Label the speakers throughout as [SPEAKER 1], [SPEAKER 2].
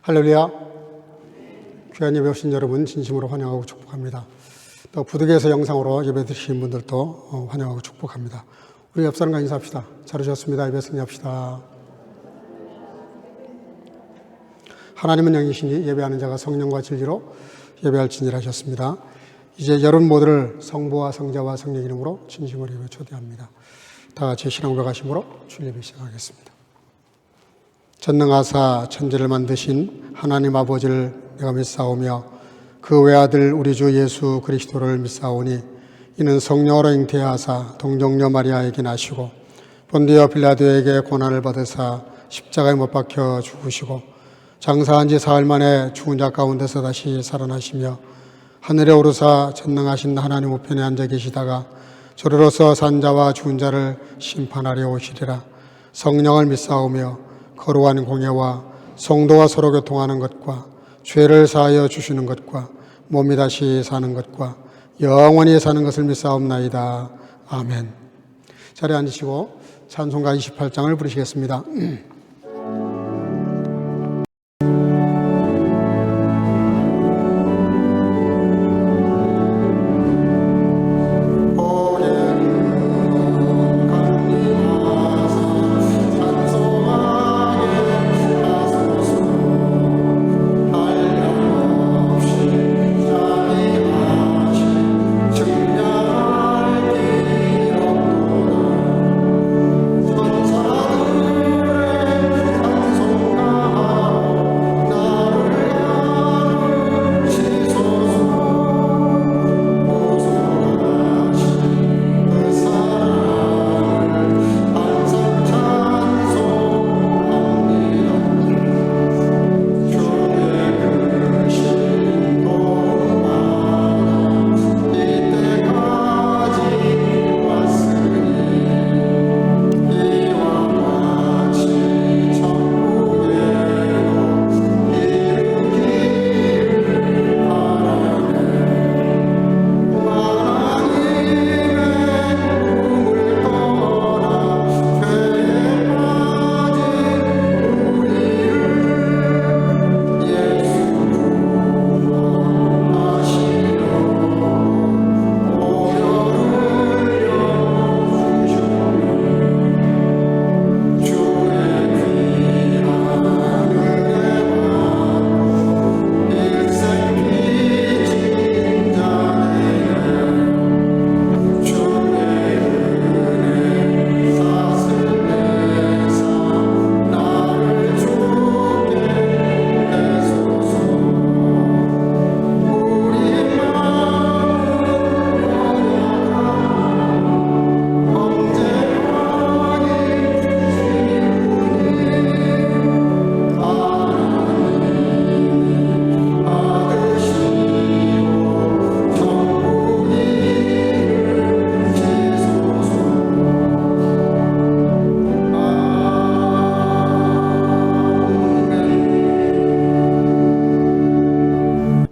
[SPEAKER 1] 할렐루야. 귀한 예배 오신 여러분 진심으로 환영하고 축복합니다. 또 부득이해서 영상으로 예배 드리신 분들도 환영하고 축복합니다. 우리 옆 사람과 인사합시다. 잘 오셨습니다. 예배 승리합시다. 하나님은 영이시니 예배하는 자가 성령과 진리로 예배할지니라 하셨습니다. 이제 여러분 모두를 성부와 성자와 성령 이름으로 진심으로 예배 초대합니다. 다 같이 신앙 고백하심으로 주일 예배 시작하겠습니다. 전능하사 천지를 만드신 하나님 아버지를 내가 믿사오며 그 외아들 우리 주 예수 그리스도를 믿사오니 이는 성령으로 잉태하사 동정녀 마리아에게 나시고 본디오 빌라도에게 고난을 받으사 십자가에 못 박혀 죽으시고 장사한 지 사흘 만에 죽은 자 가운데서 다시 살아나시며 하늘에 오르사 전능하신 하나님 우편에 앉아 계시다가 저리로서 산 자와 죽은 자를 심판하려 오시리라. 성령을 믿사오며 거룩한 공예와 성도와 서로 교통하는 것과 죄를 사하여 주시는 것과 몸이 다시 사는 것과 영원히 사는 것을 믿사옵나이다. 아멘. 자리에 앉으시고 찬송가 28장을 부르시겠습니다.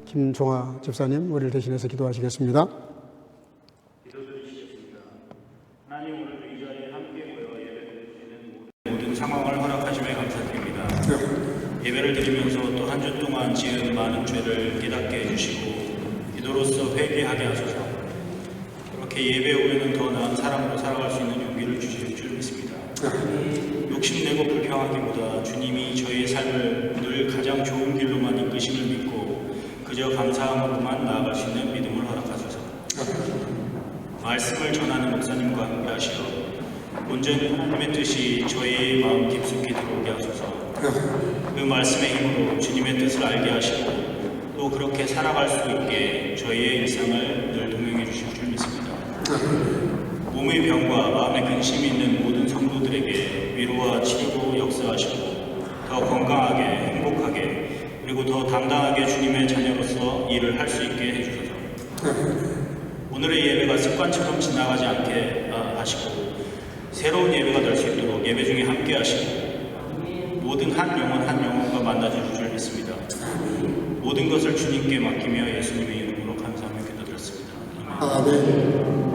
[SPEAKER 1] 김종아 집사님, 우리를 대신해서 기도하시겠습니다.
[SPEAKER 2] 기도드리시겠습니다. 하나님, 오늘도 이 자리에 함께 모여 예배를 드리는 모든 상황을 허락하심에 감사드립니다. 예배를 드리면서 또 한 주 동안 지은 많은 죄를 깨닫게 해주시고 기도로서 회개하게 하소서. 그렇게 예배에 오면은 더 나은 사람으로 살아갈 수 있는 용기를 주실 줄 믿습니다. 욕심내고 불평하기보다 주님이 저희의 삶을 늘 가장 좋은 길로만 이끄심을 믿고 그저 감사함으로만 나아갈 수 있는 믿음을 허락하소서. 말씀을 전하는 목사님과 함께 하시어 온전히 하나님의 뜻이 저희의 마음 깊숙이 들어오게 하소서. 그 말씀의 힘으로 주님의 뜻을 알게 하시고 또 그렇게 살아갈 수 있게 저희의 일상을 늘 동행해 주실 줄 믿습니다. 몸의 병과 마음의 근심이 있는 모든 성도들에게 위로와 치료로 역사하시고 더 건강하게 행복하게 그리고 더 당당하게 주님의 자녀로서 일을 할 수 있게 해주소서. 오늘의 예배가 습관처럼 지나가지 않게 하시고 새로운 예배가 될 수 있도록 예배 중에 함께 하시고 모든 한 영혼과 만나주실 줄 믿습니다. 모든 것을 주님께 맡기며 예수님의 이름으로 감사하며 기도드렸습니다. 아멘.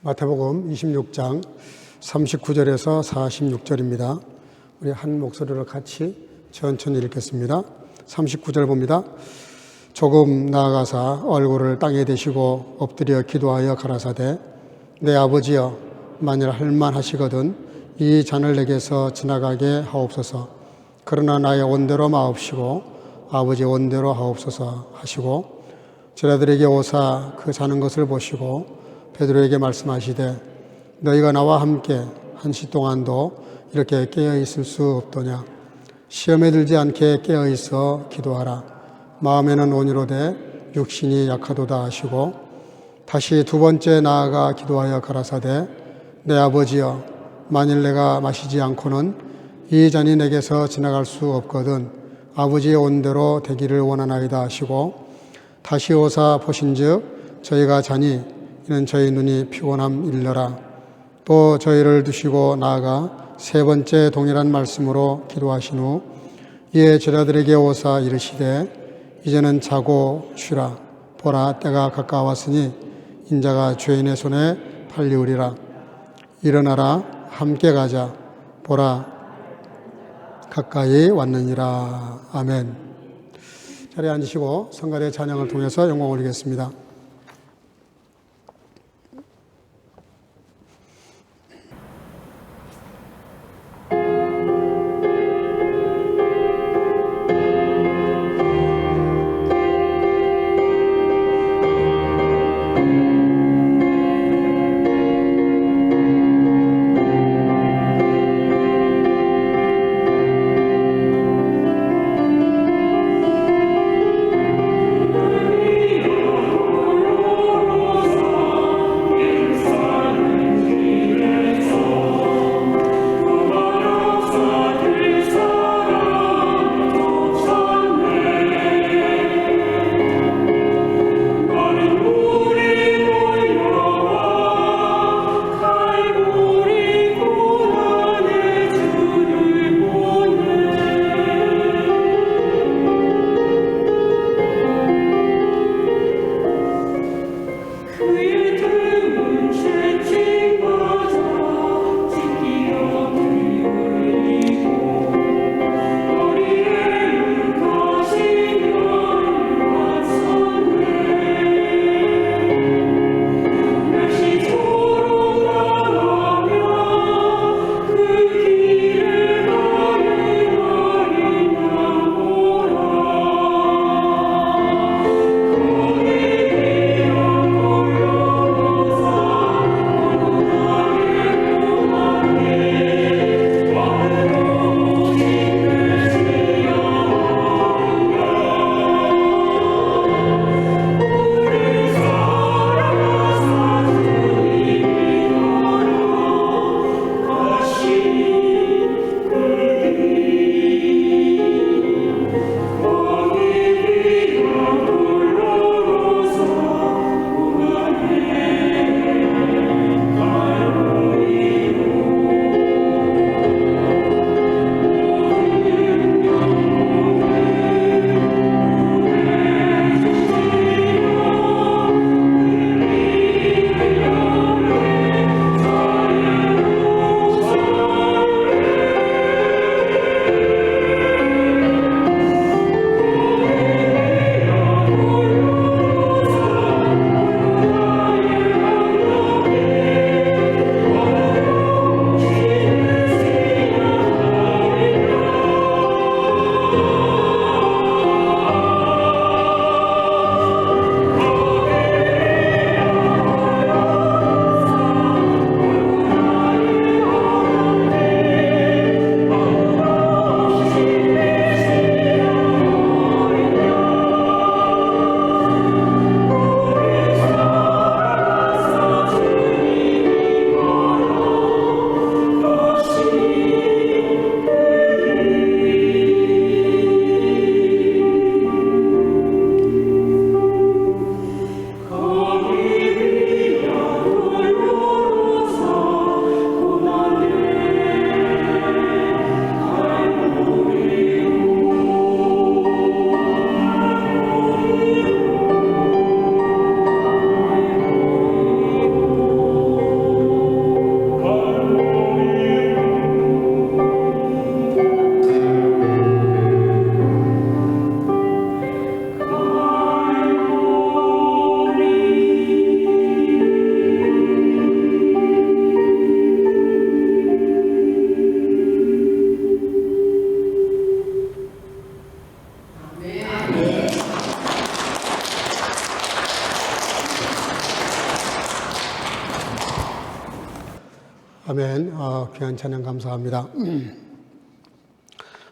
[SPEAKER 1] 마태복음 26장 39절에서 46절입니다. 우리 한 목소리로 같이 천천히 읽겠습니다. 39절 봅니다. 조금 나아가사 얼굴을 땅에 대시고 엎드려 기도하여 가라사대 내 아버지여 만일 할만하시거든 이 잔을 내게서 지나가게 하옵소서. 그러나 나의 원대로 마옵시고 아버지 원대로 하옵소서 하시고 제자들에게 오사 그 자는 것을 보시고 베드로에게 말씀하시되 너희가 나와 함께 한시 동안도 이렇게 깨어 있을 수 없도냐. 시험에 들지 않게 깨어 있어 기도하라. 마음에는 온유로되 육신이 약하도다 하시고 다시 두 번째 나아가 기도하여 가라사대 내 아버지여 만일 내가 마시지 않고는 이 잔이 내게서 지나갈 수 없거든 아버지의 온대로 되기를 원하나이다 하시고 다시 오사 보신즉 저희가 자니 이는 저희 눈이 피곤함 일러라. 또 저희를 두시고 나아가 세 번째 동일한 말씀으로 기도하신 후 이에 제자들에게 오사 이르시되 이제는 자고 쉬라. 보라 때가 가까웠으니 인자가 죄인의 손에 팔리우리라. 일어나라 함께 가자. 보라 가까이 왔느니라. 아멘. 자리에 앉으시고 성가대 찬양을 통해서 영광 올리겠습니다. 아멘. 귀한 찬양 감사합니다.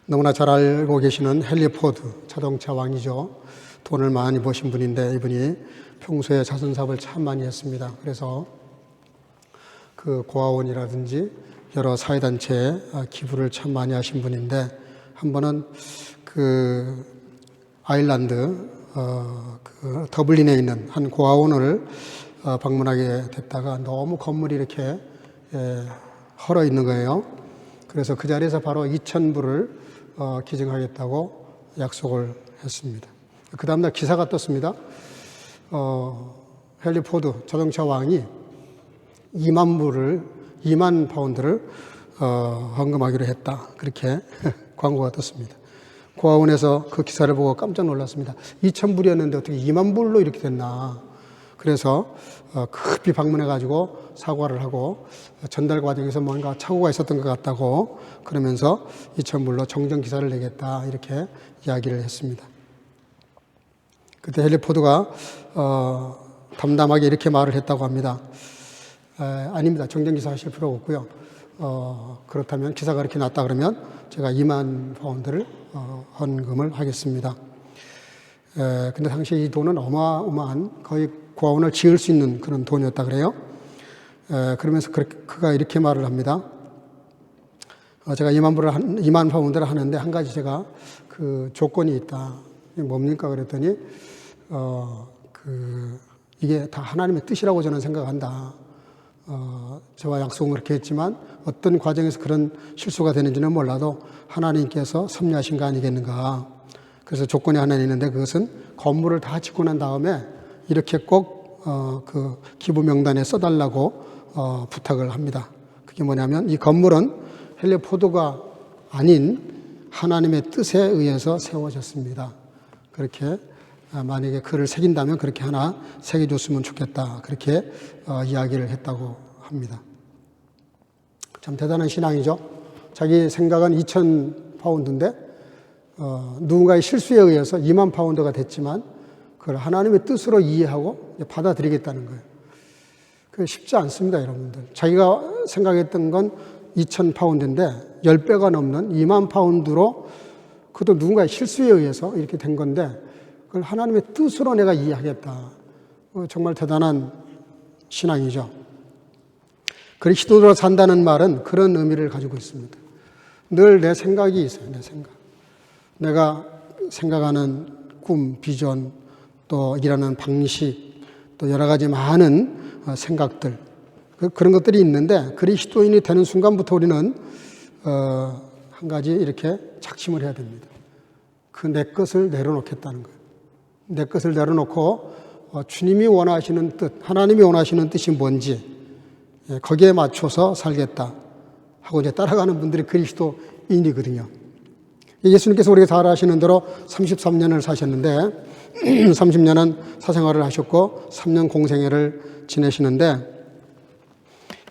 [SPEAKER 1] 너무나 잘 알고 계시는 헨리 포드, 자동차 왕이죠. 돈을 많이 버신 분인데 이분이 평소에 자선사업을 참 많이 했습니다. 그래서 그 고아원이라든지 여러 사회단체에 기부를 참 많이 하신 분인데 한 번은 그 아일랜드 그 더블린에 있는 한 고아원을 방문하게 됐다가 너무 건물이 이렇게 헐어 있는 거예요. 그래서 그 자리에서 바로 2,000불을 기증하겠다고 약속을 했습니다. 그 다음날 기사가 떴습니다. 헨리 포드 자동차 왕이 2만 파운드를 헌금하기로 했다. 그렇게 광고가 떴습니다. 고아원에서 그 기사를 보고 깜짝 놀랐습니다. 2,000불이었는데 어떻게 2만 불로 이렇게 됐나. 그래서 급히 방문해가지고 사과를 하고 전달 과정에서 뭔가 착오가 있었던 것 같다고 그러면서 2,000불로 정정 기사를 내겠다 이렇게 이야기를 했습니다. 그때 헨리 포드가 담담하게 이렇게 말을 했다고 합니다. 아닙니다. 정정 기사 하실 필요가 없고요. 그렇다면 기사가 이렇게 났다 그러면 제가 2만 파운드를 헌금을 하겠습니다. 근데 당시 이 돈은 어마어마한 거의 고아원을 지을 수 있는 그런 돈이었다 그래요. 그러면서 그가 이렇게 말을 합니다. 제가 2만 파운드를 하는데 한 가지 제가 그 조건이 있다. 이게 뭡니까? 그랬더니 이게 다 하나님의 뜻이라고 저는 생각한다. 저와 약속은 그렇게 했지만 어떤 과정에서 그런 실수가 되는지는 몰라도 하나님께서 섭리하신 거 아니겠는가. 그래서 조건이 하나 있는데 그것은 건물을 다 짓고 난 다음에 이렇게 꼭 그 기부 명단에 써달라고 부탁을 합니다. 그게 뭐냐면 이 건물은 헨리 포드가 아닌 하나님의 뜻에 의해서 세워졌습니다. 그렇게 만약에 글을 새긴다면 그렇게 하나 새겨줬으면 좋겠다. 그렇게 이야기를 했다고 합니다. 참 대단한 신앙이죠. 자기 생각은 2,000파운드인데 누군가의 실수에 의해서 2만 파운드가 됐지만 그걸 하나님의 뜻으로 이해하고 받아들이겠다는 거예요. 그게 쉽지 않습니다, 여러분들. 자기가 생각했던 건 2,000파운드인데 10배가 넘는 2만 파운드로 그것도 누군가의 실수에 의해서 이렇게 된 건데 그걸 하나님의 뜻으로 내가 이해하겠다. 정말 대단한 신앙이죠. 그리스도로 산다는 말은 그런 의미를 가지고 있습니다. 늘 내 생각이 있어요. 내 생각. 내가 생각하는 꿈, 비전, 또 일하는 방식, 또 여러 가지 많은 생각들 그런 것들이 있는데 그리스도인이 되는 순간부터 우리는 한 가지 이렇게 작심을 해야 됩니다. 그 내 것을 내려놓겠다는 거예요. 내 것을 내려놓고 주님이 원하시는 뜻, 하나님이 원하시는 뜻이 뭔지 거기에 맞춰서 살겠다 하고 이제 따라가는 분들이 그리스도인이거든요. 예수님께서 우리가 잘 아시는 대로 33년을 사셨는데 30년은 사생활을 하셨고 3년 공생애를 지내시는데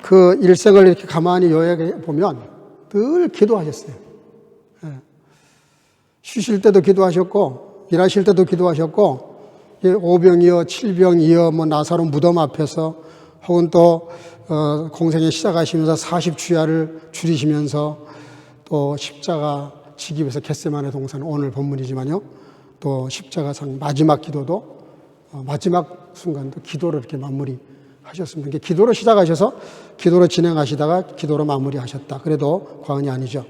[SPEAKER 1] 그 일생을 이렇게 가만히 요약해 보면 늘 기도하셨어요. 쉬실 때도 기도하셨고 일하실 때도 기도하셨고 오병이어 7병이어 나사로 무덤 앞에서 혹은 또 공생애 시작하시면서 40주야를 줄이시면서 또 십자가 지기 위해서 겟세마네 동산 오늘 본문이지만요. 또 십자가상 마지막 기도도 마지막 순간도 기도로 이렇게 마무리하셨습니다. 기도로 시작하셔서 기도로 진행하시다가 기도로 마무리하셨다. 그래도 과언이 아니죠.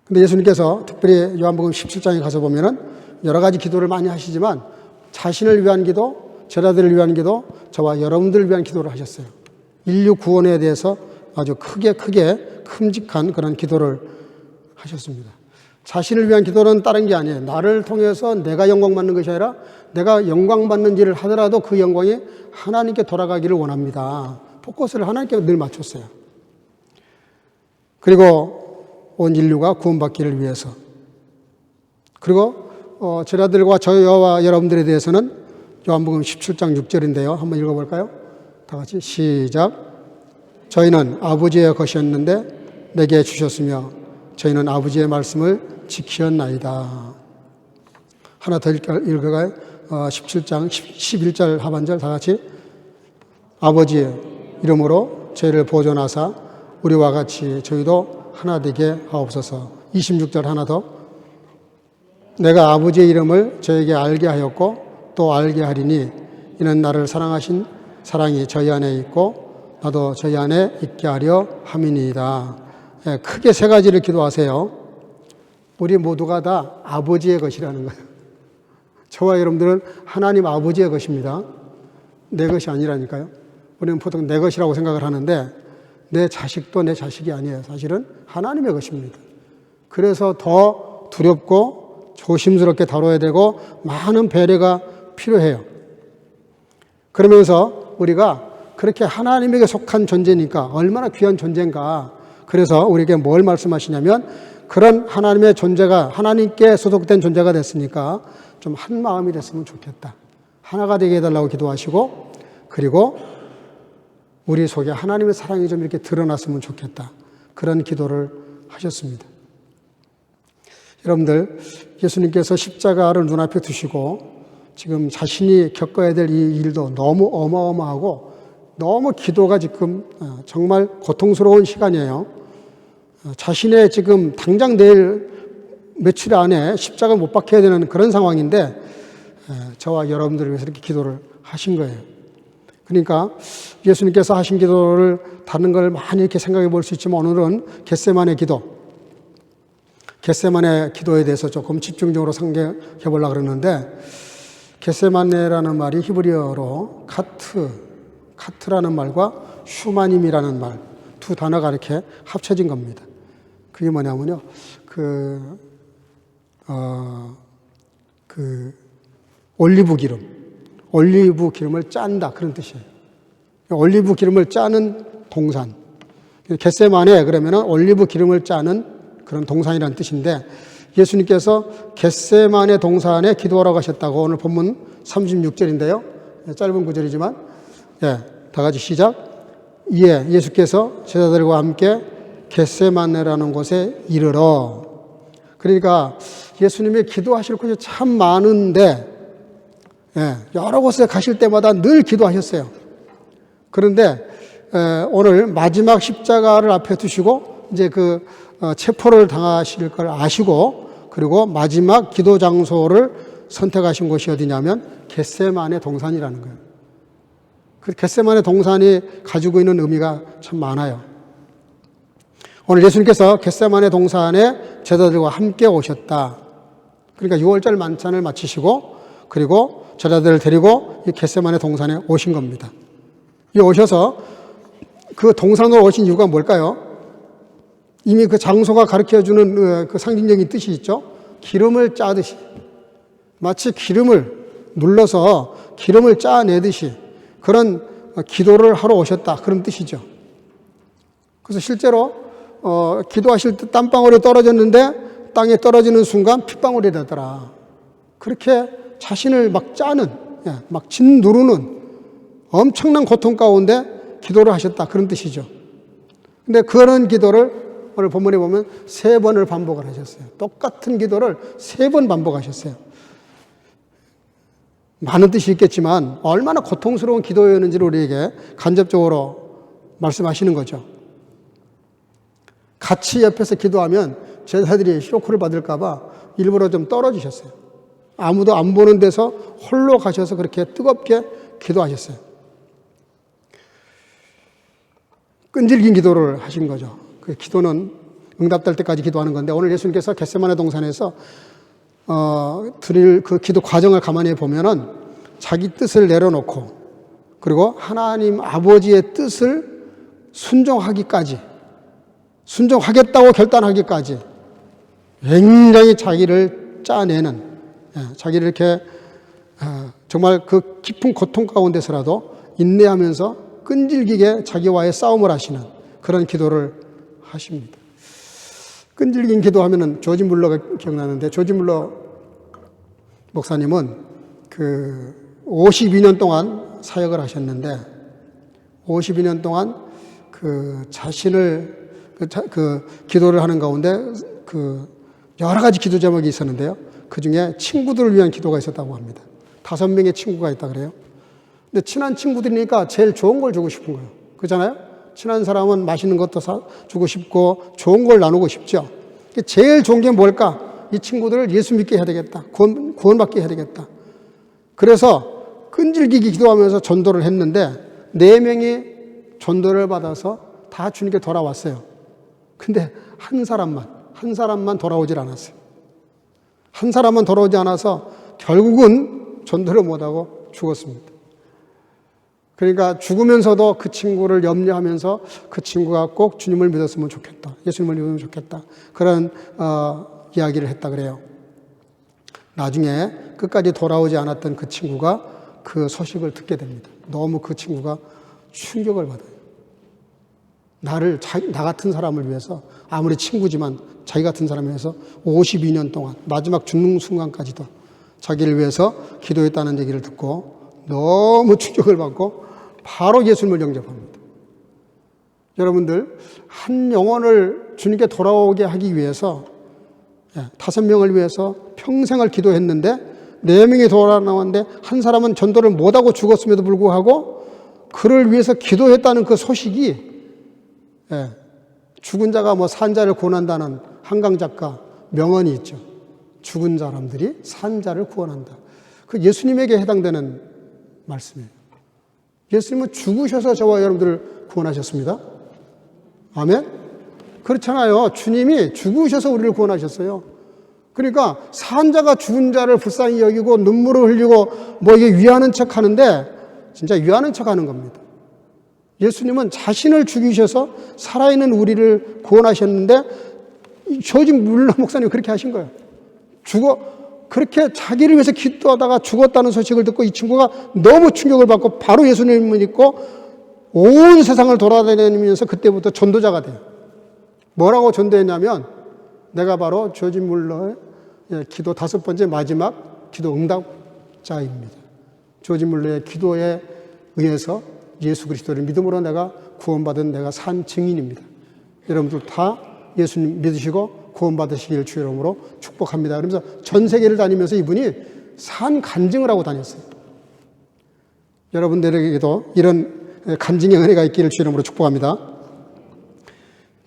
[SPEAKER 1] 근데 예수님께서 특별히 요한복음 17장에 가서 보면은 여러 가지 기도를 많이 하시지만 자신을 위한 기도, 제자들을 위한 기도, 저와 여러분들을 위한 기도를 하셨어요. 인류 구원에 대해서 아주 크게 큼직한 그런 기도를 하셨습니다. 자신을 위한 기도는 다른 게 아니에요. 나를 통해서 내가 영광받는 것이 아니라 내가 영광받는 일을 하더라도 그 영광이 하나님께 돌아가기를 원합니다. 포커스를 하나님께 늘 맞췄어요. 그리고 온 인류가 구원받기를 위해서. 그리고 제자들과 저와 여러분들에 대해서는 요한복음 17장 6절인데요. 한번 읽어볼까요? 다 같이 시작. 저희는 아버지의 것이었는데 내게 주셨으며 저희는 아버지의 말씀을 지키었나이다. 하나 더 읽어가요. 17장 11절 하반절 다 같이 아버지의 이름으로 죄를 보존하사 우리와 같이 저희도 하나 되게 하옵소서. 26절 하나 더. 내가 아버지의 이름을 저에게 알게 하였고 또 알게 하리니 이는 나를 사랑하신 사랑이 저희 안에 있고 나도 저희 안에 있게 하려 함이니이다. 크게 세 가지를 기도하세요. 우리 모두가 다 아버지의 것이라는 거예요. 저와 여러분들은 하나님 아버지의 것입니다. 내 것이 아니라니까요. 우리는 보통 내 것이라고 생각을 하는데 내 자식도 내 자식이 아니에요. 사실은 하나님의 것입니다. 그래서 더 두렵고 조심스럽게 다뤄야 되고 많은 배려가 필요해요. 그러면서 우리가 그렇게 하나님에게 속한 존재니까 얼마나 귀한 존재인가. 그래서 우리에게 뭘 말씀하시냐면 그런 하나님의 존재가 하나님께 소속된 존재가 됐으니까 좀 한 마음이 됐으면 좋겠다. 하나가 되게 해달라고 기도하시고 그리고 우리 속에 하나님의 사랑이 좀 이렇게 드러났으면 좋겠다. 그런 기도를 하셨습니다. 여러분들 예수님께서 십자가를 눈앞에 두시고 지금 자신이 겪어야 될 이 일도 너무 어마어마하고 너무 기도가 지금 정말 고통스러운 시간이에요. 자신의 지금 당장 내일 며칠 안에 십자가 못 박혀야 되는 그런 상황인데 저와 여러분들을 위해서 이렇게 기도를 하신 거예요. 그러니까 예수님께서 하신 기도를 다른 걸 많이 이렇게 생각해 볼 수 있지만 오늘은 겟세마네 기도에 대해서 조금 집중적으로 생각해 보려고 그러는데 겟세마네라는 말이 히브리어로 카트라는 말과 슈마님이라는 말 두 단어가 이렇게 합쳐진 겁니다. 그게 뭐냐면요. 올리브 기름을 짠다 그런 뜻이에요. 올리브 기름을 짜는 동산. 겟세마네 그러면은 올리브 기름을 짜는 그런 동산이라는 뜻인데 예수님께서 겟세마네 동산에 기도하라고 하셨다고 오늘 본문 36절인데요. 짧은 구절이지만 다 같이 시작. 이에 예수께서 제자들과 함께 겟세마네라는 곳에 이르러. 그러니까 예수님이 기도하실 곳이 참 많은데 여러 곳에 가실 때마다 늘 기도하셨어요. 그런데 오늘 마지막 십자가를 앞에 두시고 이제 체포를 당하실 걸 아시고 그리고 마지막 기도 장소를 선택하신 곳이 어디냐면 겟세마네 동산이라는 거예요. 그 겟세마네 동산이 가지고 있는 의미가 참 많아요. 오늘 예수님께서 겟세마네 동산에 제자들과 함께 오셨다. 그러니까 6월절 만찬을 마치시고 그리고 제자들을 데리고 이 겟세마네 동산에 오신 겁니다. 이 오셔서 그 동산으로 오신 이유가 뭘까요? 이미 그 장소가 가르쳐주는 그 상징적인 뜻이 있죠. 기름을 짜듯이 마치 기름을 눌러서 기름을 짜내듯이 그런 기도를 하러 오셨다. 그런 뜻이죠. 그래서 실제로 기도하실 때 땀방울이 떨어졌는데 땅에 떨어지는 순간 핏방울이 되더라. 그렇게 자신을 막 짜는, 막 짓누르는 엄청난 고통 가운데 기도를 하셨다. 그런 뜻이죠. 근데 그런 기도를 오늘 본문에 보면 3번을 반복을 하셨어요. 똑같은 기도를 3번 반복하셨어요. 많은 뜻이 있겠지만 얼마나 고통스러운 기도였는지를 우리에게 간접적으로 말씀하시는 거죠. 같이 옆에서 기도하면 제자들이 쇼크를 받을까 봐 일부러 좀 떨어지셨어요. 아무도 안 보는 데서 홀로 가셔서 그렇게 뜨겁게 기도하셨어요. 끈질긴 기도를 하신 거죠. 그 기도는 응답될 때까지 기도하는 건데 오늘 예수님께서 겟세마네 동산에서 드릴 그 기도 과정을 가만히 보면은 자기 뜻을 내려놓고 그리고 하나님 아버지의 뜻을 순종하겠다고 결단하기까지 굉장히 자기를 짜내는 자기를 이렇게 정말 그 깊은 고통 가운데서라도 인내하면서 끈질기게 자기와의 싸움을 하시는 그런 기도를 하십니다. 끈질긴 기도하면은 조지 물러가 기억나는데 조지 물러 목사님은 52년 동안 사역을 하셨는데 52년 동안 자신을 기도를 하는 가운데 여러 가지 기도 제목이 있었는데요. 그 중에 친구들을 위한 기도가 있었다고 합니다. 5명의 친구가 있다 그래요. 근데 친한 친구들이니까 제일 좋은 걸 주고 싶은 거예요. 그렇잖아요? 친한 사람은 맛있는 것도 사주고 싶고 좋은 걸 나누고 싶죠. 제일 좋은 게 뭘까? 이 친구들을 예수 믿게 해야 되겠다. 구원받게 해야 되겠다. 그래서 끈질기게 기도하면서 전도를 했는데 4명이 전도를 받아서 다 주님께 돌아왔어요. 근데 한 사람만 돌아오질 않았어요. 한 사람만 돌아오지 않아서 결국은 전도를 못하고 죽었습니다. 그러니까 죽으면서도 그 친구를 염려하면서 그 친구가 꼭 주님을 믿었으면 좋겠다. 예수님을 믿으면 좋겠다. 그런 이야기를 했다 그래요. 나중에 끝까지 돌아오지 않았던 그 친구가 그 소식을 듣게 됩니다. 너무 그 친구가 충격을 받아요. 나 같은 사람을 위해서, 아무리 친구지만 자기 같은 사람을 위해서 52년 동안 마지막 죽는 순간까지도 자기를 위해서 기도했다는 얘기를 듣고 너무 충격을 받고 바로 예수님을 영접합니다. 여러분들, 한 영혼을 주님께 돌아오게 하기 위해서 5명을 위해서 평생을 기도했는데 4명이 돌아 나왔는데 한 사람은 전도를 못하고 죽었음에도 불구하고 그를 위해서 기도했다는 그 소식이, 죽은 자가 산 자를 구원한다는 한강 작가 명언이 있죠. 죽은 사람들이 산 자를 구원한다. 그 예수님에게 해당되는 말씀이에요. 예수님은 죽으셔서 저와 여러분들을 구원하셨습니다. 아멘? 그렇잖아요. 주님이 죽으셔서 우리를 구원하셨어요. 그러니까 산 자가 죽은 자를 불쌍히 여기고 눈물을 흘리고 이게 위하는 척 하는데 진짜 위하는 척 하는 겁니다. 예수님은 자신을 죽이셔서 살아있는 우리를 구원하셨는데 조지 물러 목사님이 그렇게 하신 거예요. 그렇게 자기를 위해서 기도하다가 죽었다는 소식을 듣고 이 친구가 너무 충격을 받고 바로 예수님을 믿고 온 세상을 돌아다니면서 그때부터 전도자가 돼요. 뭐라고 전도했냐면 내가 바로 조지 물러의 기도 5번째 마지막 기도 응답자입니다. 조지 물러의 기도에 의해서 예수 그리스도를 믿음으로 내가 구원받은 내가 산 증인입니다. 여러분들 다 예수님 믿으시고 구원받으시길 주의 이름으로 축복합니다. 그러면서 전 세계를 다니면서 이분이 산 간증을 하고 다녔어요. 여러분들에게도 이런 간증의 은혜가 있기를 주의 이름으로 축복합니다.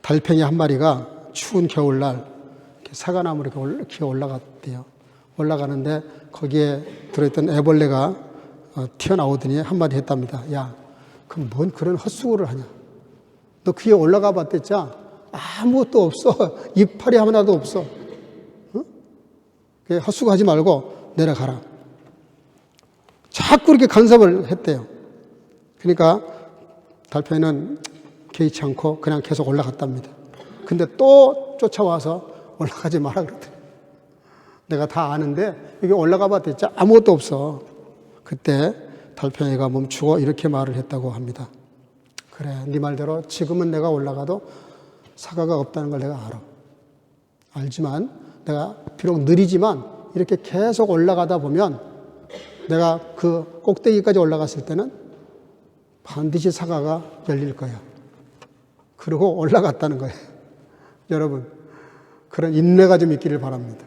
[SPEAKER 1] 달팽이 한 마리가 추운 겨울날 사과나무로 기어 올라갔대요. 올라가는데 거기에 들어있던 애벌레가 튀어나오더니 한마디 했답니다. 야, 그럼 뭔 그런 헛수고를 하냐? 너 그에 올라가 봤댔자 아무것도 없어. 이파리 하나도 없어. 헛수고 하지 말고 내려가라. 자꾸 이렇게 간섭을 했대요. 그러니까 달팽이는 개의치 않고 그냥 계속 올라갔답니다. 근데 또 쫓아와서 올라가지 마라 그러더니 내가 다 아는데 여기 올라가 봤댔자 아무것도 없어. 그때 달팽이가 멈추고 이렇게 말을 했다고 합니다. 그래, 네 말대로 지금은 내가 올라가도 사과가 없다는 걸 내가 알아. 알지만 내가 비록 느리지만 이렇게 계속 올라가다 보면 내가 그 꼭대기까지 올라갔을 때는 반드시 사과가 열릴 거야. 그리고 올라갔다는 거예요. 여러분, 그런 인내가 좀 있기를 바랍니다.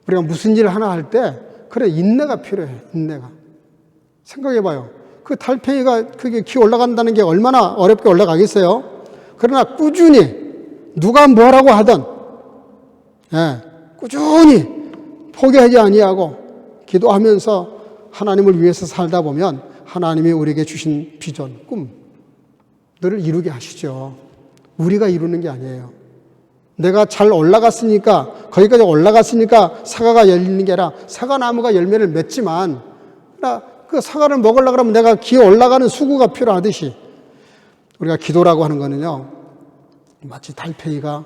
[SPEAKER 1] 우리가 무슨 일을 하나 할 때 그래, 인내가 필요해. 인내가. 생각해봐요. 그 달팽이가 그게 기어 올라간다는 게 얼마나 어렵게 올라가겠어요? 그러나 꾸준히 누가 뭐라고 하든 꾸준히 포기하지 아니하고 기도하면서 하나님을 위해서 살다 보면 하나님이 우리에게 주신 비전, 꿈들을 이루게 하시죠. 우리가 이루는 게 아니에요. 내가 잘 올라갔으니까, 거기까지 올라갔으니까 사과가 열리는 게 아니라 사과나무가 열매를 맺지만 그 사과를 먹으려고 하면 내가 기어 올라가는 수고가 필요하듯이 우리가 기도라고 하는 거는요, 마치 달팽이가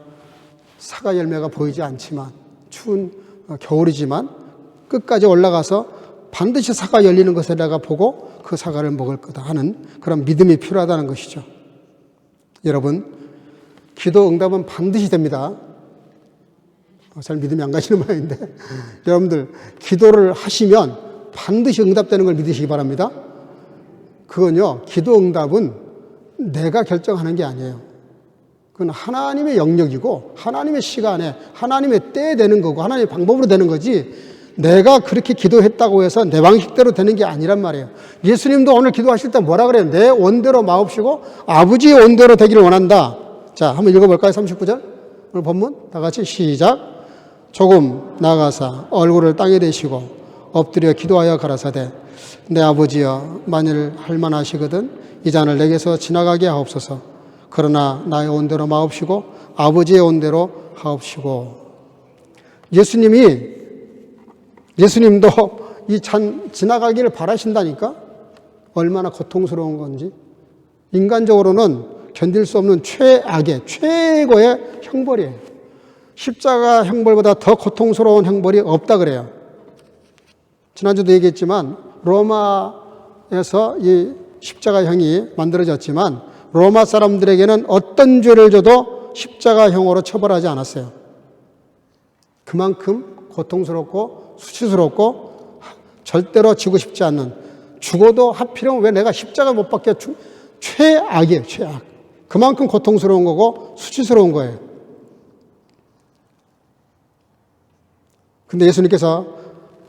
[SPEAKER 1] 사과 열매가 보이지 않지만 추운 겨울이지만 끝까지 올라가서 반드시 사과 열리는 것을 내가 보고 그 사과를 먹을 거다 하는 그런 믿음이 필요하다는 것이죠. 여러분, 기도 응답은 반드시 됩니다. 잘 믿음이 안 가시는 모양인데 여러분들 기도를 하시면 반드시 응답되는 걸 믿으시기 바랍니다. 그건요, 기도 응답은 내가 결정하는 게 아니에요. 그건 하나님의 영역이고 하나님의 시간에 하나님의 때에 되는 거고 하나님의 방법으로 되는 거지 내가 그렇게 기도했다고 해서 내 방식대로 되는 게 아니란 말이에요. 예수님도 오늘 기도하실 때 뭐라 그래요? 내 원대로 마옵시고 아버지의 원대로 되기를 원한다. 자, 한번 읽어볼까요? 39절. 오늘 본문 다 같이 시작. 조금 나아가사 얼굴을 땅에 대시고 엎드려 기도하여 가라사대 내 아버지여 만일 할만하시거든 이 잔을 내게서 지나가게 하옵소서. 그러나 나의 온대로 마옵시고 아버지의 온대로 하옵시고. 예수님도 이 잔 지나가기를 바라신다니까. 얼마나 고통스러운 건지. 인간적으로는 견딜 수 없는 최고의 형벌이에요. 십자가 형벌보다 더 고통스러운 형벌이 없다 그래요. 지난주도 얘기했지만 로마에서 이 십자가형이 만들어졌지만 로마 사람들에게는 어떤 죄를 줘도 십자가형으로 처벌하지 않았어요. 그만큼 고통스럽고 수치스럽고 절대로 지고 싶지 않는, 죽어도 하필이면 왜 내가 십자가 못 박혀, 최악이에요. 최악. 그만큼 고통스러운 거고 수치스러운 거예요. 근데 예수님께서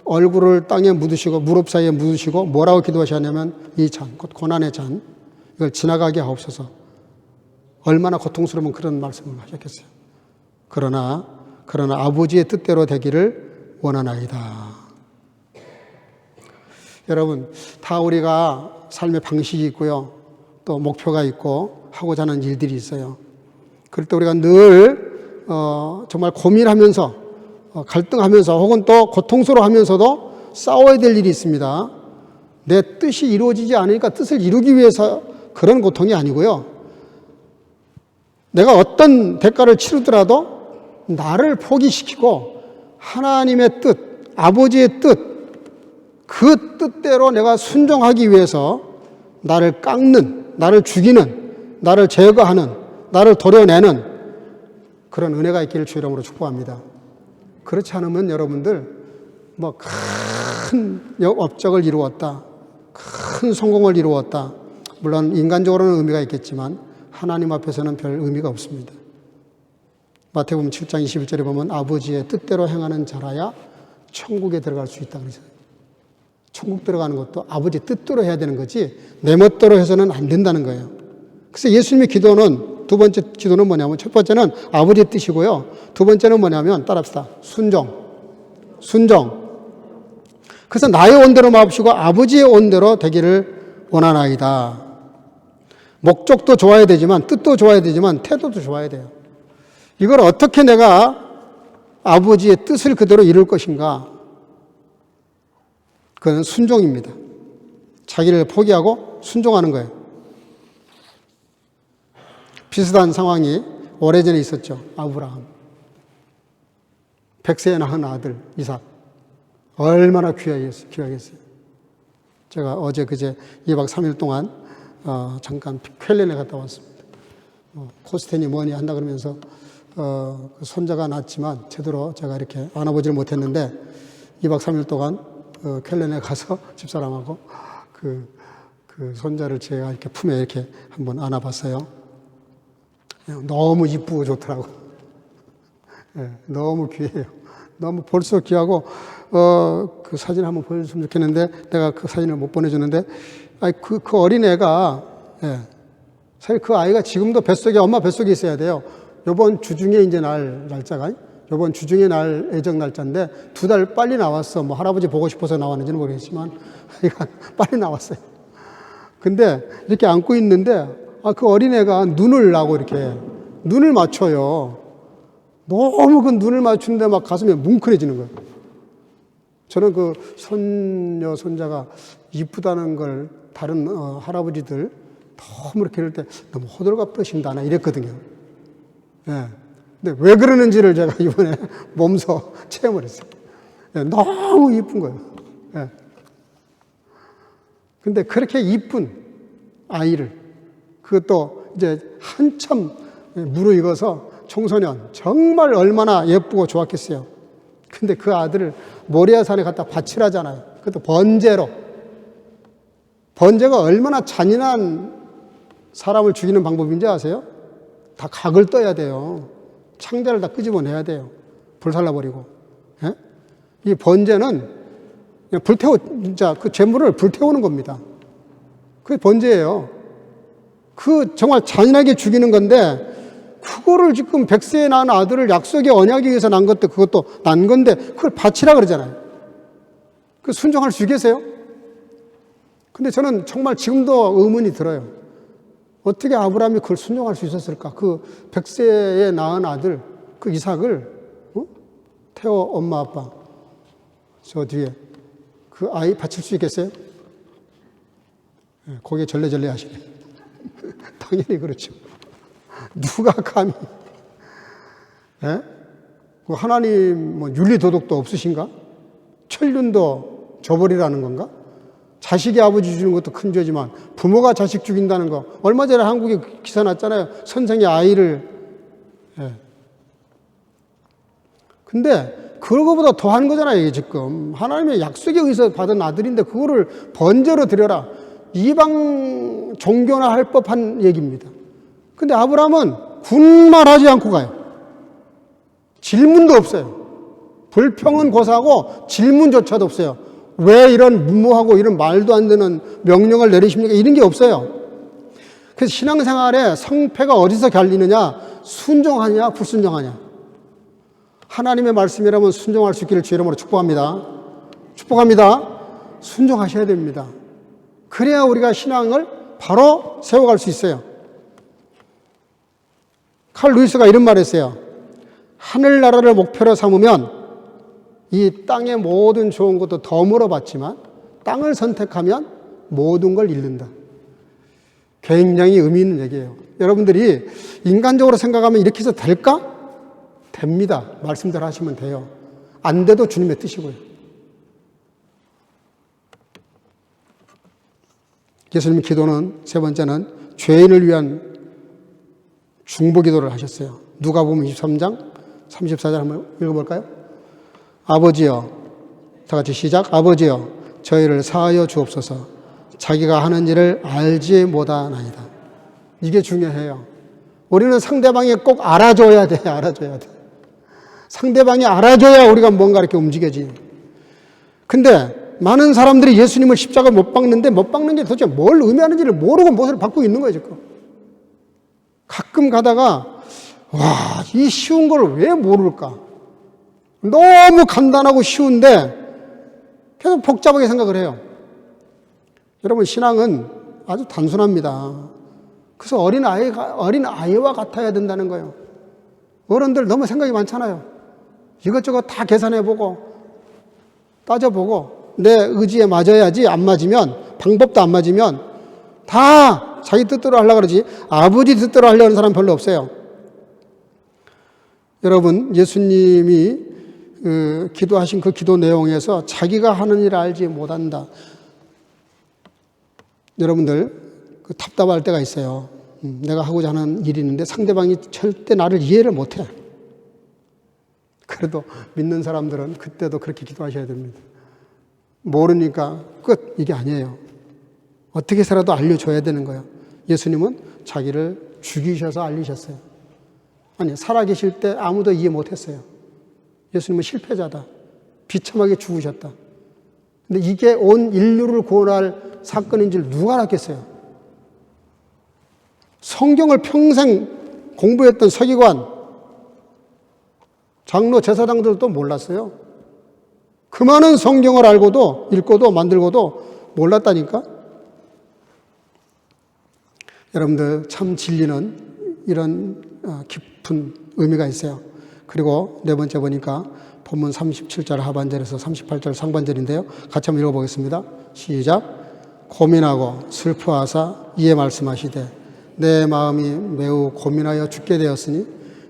[SPEAKER 1] 얼굴을 땅에 묻으시고 무릎 사이에 묻으시고 뭐라고 기도하셨냐면 이 잔, 곧 고난의 잔, 이걸 지나가게 하옵소서. 얼마나 고통스러우면 그런 말씀을 하셨겠어요. 그러나 아버지의 뜻대로 되기를 원하나이다. 여러분, 다 우리가 삶의 방식이 있고요, 또 목표가 있고 하고자 하는 일들이 있어요. 그럴 때 우리가 늘 정말 고민하면서 갈등하면서 혹은 또 고통스러워하면서도 싸워야 될 일이 있습니다. 내 뜻이 이루어지지 않으니까 뜻을 이루기 위해서 그런 고통이 아니고요, 내가 어떤 대가를 치르더라도 나를 포기시키고 하나님의 뜻, 아버지의 뜻, 그 뜻대로 내가 순종하기 위해서 나를 깎는, 나를 죽이는, 나를 제거하는, 나를 도려내는 그런 은혜가 있기를 주 이름으로 축복합니다. 그렇지 않으면 여러분들 큰 업적을 이루었다, 큰 성공을 이루었다, 물론 인간적으로는 의미가 있겠지만 하나님 앞에서는 별 의미가 없습니다. 마태복음 7장 21절에 보면 아버지의 뜻대로 행하는 자라야 천국에 들어갈 수 있다 그러죠. 천국 들어가는 것도 아버지 뜻대로 해야 되는 거지 내 멋대로 해서는 안 된다는 거예요. 그래서 예수님의 기도는, 두 번째 기도는 뭐냐면, 첫 번째는 아버지의 뜻이고요, 두 번째는 뭐냐면 따라합시다. 순종. 그래서 나의 온대로 마옵시고 아버지의 온대로 되기를 원하나이다. 목적도 좋아야 되지만, 뜻도 좋아야 되지만 태도도 좋아야 돼요. 이걸 어떻게 내가 아버지의 뜻을 그대로 이룰 것인가? 그건 순종입니다. 자기를 포기하고 순종하는 거예요. 비슷한 상황이 오래전에 있었죠. 아브라함. 100세에 낳은 아들 이삭. 얼마나 귀하겠어요. 제가 어제 그제 2박 3일 동안 잠깐 쾰른에 갔다 왔습니다. 코스텐이 뭐니 한다 그러면서 그 손자가 낳았지만 제대로 제가 이렇게 안아보지를 못했는데 2박 3일 동안 쾰른에 가서 집사람하고 그 손자를 제가 이렇게 품에 이렇게 한번 안아봤어요. 너무 이쁘고 좋더라고. 네, 너무 귀해요. 너무 볼수록 귀하고 그 사진 한번 보여줬으면 좋겠는데 내가 그 사진을 못 보내주는데, 그 어린애가, 사실 그 아이가 지금도 뱃속에, 엄마 뱃속에 있어야 돼요. 요번 주중에 이제 날짜가, 요번 주중에 애정 날짜인데 2달 빨리 나왔어. 뭐 할아버지 보고 싶어서 나왔는지는 모르겠지만 아이가 빨리 나왔어요. 근데 이렇게 안고 있는데 그 어린애가 눈을 나고 이렇게 눈을 맞춰요. 너무 그 눈을 맞추는데 막 가슴이 뭉클해지는 거예요. 저는 그 손자가 이쁘다는 걸 다른 할아버지들 너무 이렇게 이럴 때 너무 호들갑 떠신다 나 이랬거든요. 근데 왜 그러는지를 제가 이번에 몸소 체험을 했어요. 너무 이쁜 거예요. 근데 그렇게 이쁜 아이를, 그것도 이제 한참 무르익어서 청소년, 정말 얼마나 예쁘고 좋았겠어요. 근데 그 아들을 모리아산에 갖다 바치라잖아요. 그것도 번제로. 번제가 얼마나 잔인한 사람을 죽이는 방법인지 아세요? 다 각을 떠야 돼요. 창자를 다 끄집어내야 돼요. 불살라버리고. 이 번제는 그냥 진짜 그 재물을 불태우는 겁니다. 그게 번제예요. 정말 잔인하게 죽이는 건데, 그거를 지금 100세에 낳은 아들을 약속의 언약에 의해서 난 것도 그것도 난 건데, 그걸 바치라 그러잖아요. 그 순종할 수 있겠어요? 근데 저는 정말 지금도 의문이 들어요. 어떻게 아브라함이 그걸 순종할 수 있었을까? 그 100세에 낳은 아들, 그 이삭을, 태워 엄마, 아빠, 저 뒤에, 그 아이 바칠 수 있겠어요? 고개 절레절레 하시네. 당연히 그렇죠. 누가 감히, 그 하나님 윤리 도덕도 없으신가? 천륜도 저버리라는 건가? 자식이 아버지 주는 것도 큰 죄지만 부모가 자식 죽인다는 거. 얼마 전에 한국에 기사 났잖아요. 선생이 아이를. 근데 그거보다 더한 거잖아요, 이게 지금. 하나님의 약속에 의해서 받은 아들인데 그거를 번제로 드려라. 이방 종교나 할 법한 얘기입니다. 근데 아브라함은 군말하지 않고 가요. 질문도 없어요. 불평은 고사하고 질문조차도 없어요. 왜 이런 무모하고 이런 말도 안 되는 명령을 내리십니까? 이런 게 없어요. 그래서 신앙생활에 성패가 어디서 갈리느냐? 순종하냐, 불순종하냐? 하나님의 말씀이라면 순종할 수 있기를 주 이름으로 축복합니다. 축복합니다. 순종하셔야 됩니다. 그래야 우리가 신앙을 바로 세워갈 수 있어요. 칼 루이스가 이런 말을 했어요. 하늘나라를 목표로 삼으면 이 땅의 모든 좋은 것도 덤으로 받지만 땅을 선택하면 모든 걸 잃는다. 굉장히 의미 있는 얘기예요. 여러분들이 인간적으로 생각하면 이렇게 해서 될까? 됩니다. 말씀대로 하시면 돼요. 안 돼도 주님의 뜻이고요. 예수님 기도는 세 번째는 죄인을 위한 중보 기도를 하셨어요. 누가복음 23장 34절 한번 읽어볼까요? 아버지여, 다 같이 시작. 아버지여, 저희를 사하여 주옵소서. 자기가 하는 일을 알지 못하나이다. 이게 중요해요. 우리는 상대방이 꼭 알아줘야 돼. 알아줘야 돼. 상대방이 알아줘야 우리가 뭔가 이렇게 움직여지. 근데 많은 사람들이 예수님을 십자가 못 박는데 못 박는 게 도대체 뭘 의미하는지를 모르고 못을 받고 있는 거예요, 지금. 가끔 가다가 와, 이 쉬운 걸 왜 모를까? 너무 간단하고 쉬운데 계속 복잡하게 생각을 해요. 여러분, 신앙은 아주 단순합니다. 그래서 어린아이와 같아야 된다는 거예요. 어른들 너무 생각이 많잖아요. 이것저것 다 계산해보고 따져보고 내 의지에 맞아야지, 안 맞으면, 방법도 안 맞으면 다 자기 뜻대로 하려고 그러지 아버지 뜻대로 하려는 사람 별로 없어요. 여러분, 예수님이 기도하신 그 기도 내용에서 자기가 하는 일을 알지 못한다. 여러분들 답답할 때가 있어요. 내가 하고자 하는 일이 있는데 상대방이 절대 나를 이해를 못해. 그래도 믿는 사람들은 그때도 그렇게 기도하셔야 됩니다. 모르니까 끝, 이게 아니에요. 어떻게 해서라도 알려줘야 되는 거예요. 예수님은 자기를 죽이셔서 알리셨어요. 아니, 살아계실 때 아무도 이해 못했어요. 예수님은 실패자다. 비참하게 죽으셨다. 근데 이게 온 인류를 구원할 사건인 줄 누가 알았겠어요? 성경을 평생 공부했던 서기관, 장로, 제사장들도 몰랐어요. 그 많은 성경을 알고도, 읽고도, 만들고도 몰랐다니까? 여러분들, 참 진리는 이런 깊은 의미가 있어요. 그리고 네 번째 보니까 본문 37절 하반절에서 38절 상반절인데요. 같이 한번 읽어보겠습니다. 시작. 고민하고 슬퍼하사 이에 말씀하시되 내 마음이 매우 고민하여 죽게 되었으니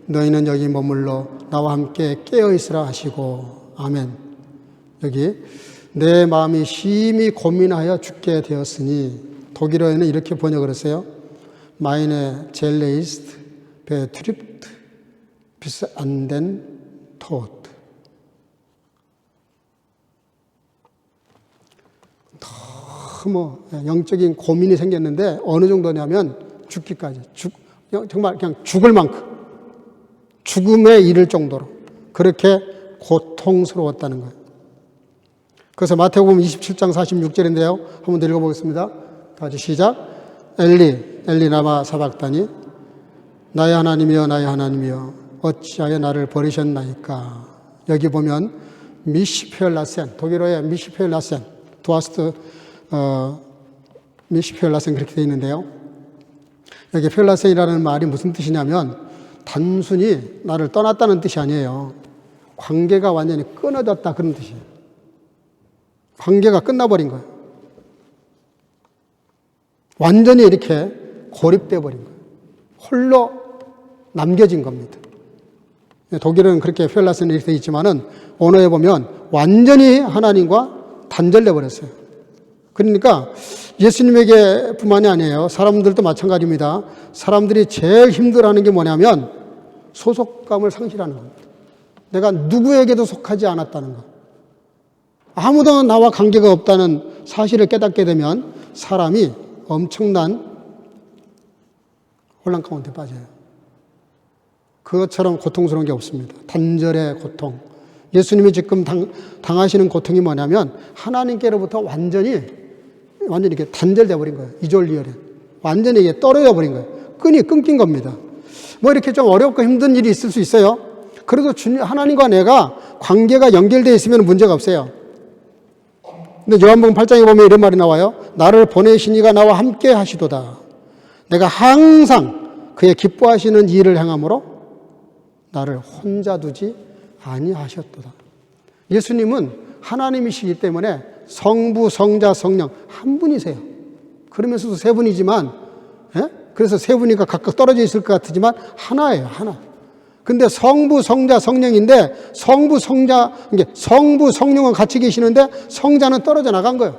[SPEAKER 1] 너희는 여기 머물러 나와 함께 깨어있으라 하시고. 아멘. 여기 내 마음이 심히 고민하여 죽게 되었으니 독일어에는 이렇게 번역을 했어요. Meine Seele ist betrübt bis an den Tod. 너무 영적인 고민이 생겼는데 어느 정도냐면 죽기까지. 정말 그냥 죽을 만큼. 죽음에 이를 정도로. 그렇게 고통스러웠다는 거예요. 그래서 마태복음 27장 46절인데요. 한번 더 읽어보겠습니다. 다시 시작. 엘리 라마 사박다니 나의 하나님이여 나의 하나님이여 어찌하여 나를 버리셨나이까. 여기 보면 미시페얼라센, 독일어의 미시페얼라센, 두아스트 미시페얼라센 그렇게 되어 있는데요. 여기 페얼라센이라는 말이 무슨 뜻이냐면 단순히 나를 떠났다는 뜻이 아니에요. 관계가 완전히 끊어졌다 그런 뜻이에요. 관계가 끝나버린 거예요. 완전히 이렇게 고립돼 버린 거예요. 홀로 남겨진 겁니다. 독일은 그렇게 페얼라센이 이렇게 되어 있지만은 언어에 보면 완전히 하나님과 단절돼 버렸어요. 그러니까 예수님에게 뿐만이 아니에요. 사람들도 마찬가지입니다. 사람들이 제일 힘들어하는 게 뭐냐면 소속감을 상실하는 겁니다. 내가 누구에게도 속하지 않았다는 것. 아무도 나와 관계가 없다는 사실을 깨닫게 되면 사람이 엄청난 혼란 가운데 빠져요. 그것처럼 고통스러운 게 없습니다. 단절의 고통. 예수님이 지금 당하시는 고통이 뭐냐면 하나님께로부터 완전히 이렇게 단절되어 버린 거예요. 이졸리얼에. 완전히 이게 떨어져 버린 거예요. 끈이 끊긴 겁니다. 뭐 이렇게 좀 어렵고 힘든 일이 있을 수 있어요. 그래도 하나님과 내가 관계가 연결되어 있으면 문제가 없어요. 근데 요한복음 8장에 보면 이런 말이 나와요. 나를 보내신 이가 나와 함께 하시도다. 내가 항상 그의 기뻐하시는 일을 행함으로 나를 혼자 두지 아니하셨도다. 예수님은 하나님이시기 때문에 성부, 성자, 성령 한 분이세요. 그러면서도 세 분이지만, 그래서 세 분이가 각각 떨어져 있을 것 같지만 하나예요, 하나. 근데 성부, 성자, 성령인데 성부, 성령은 같이 계시는데 성자는 떨어져 나간 거예요.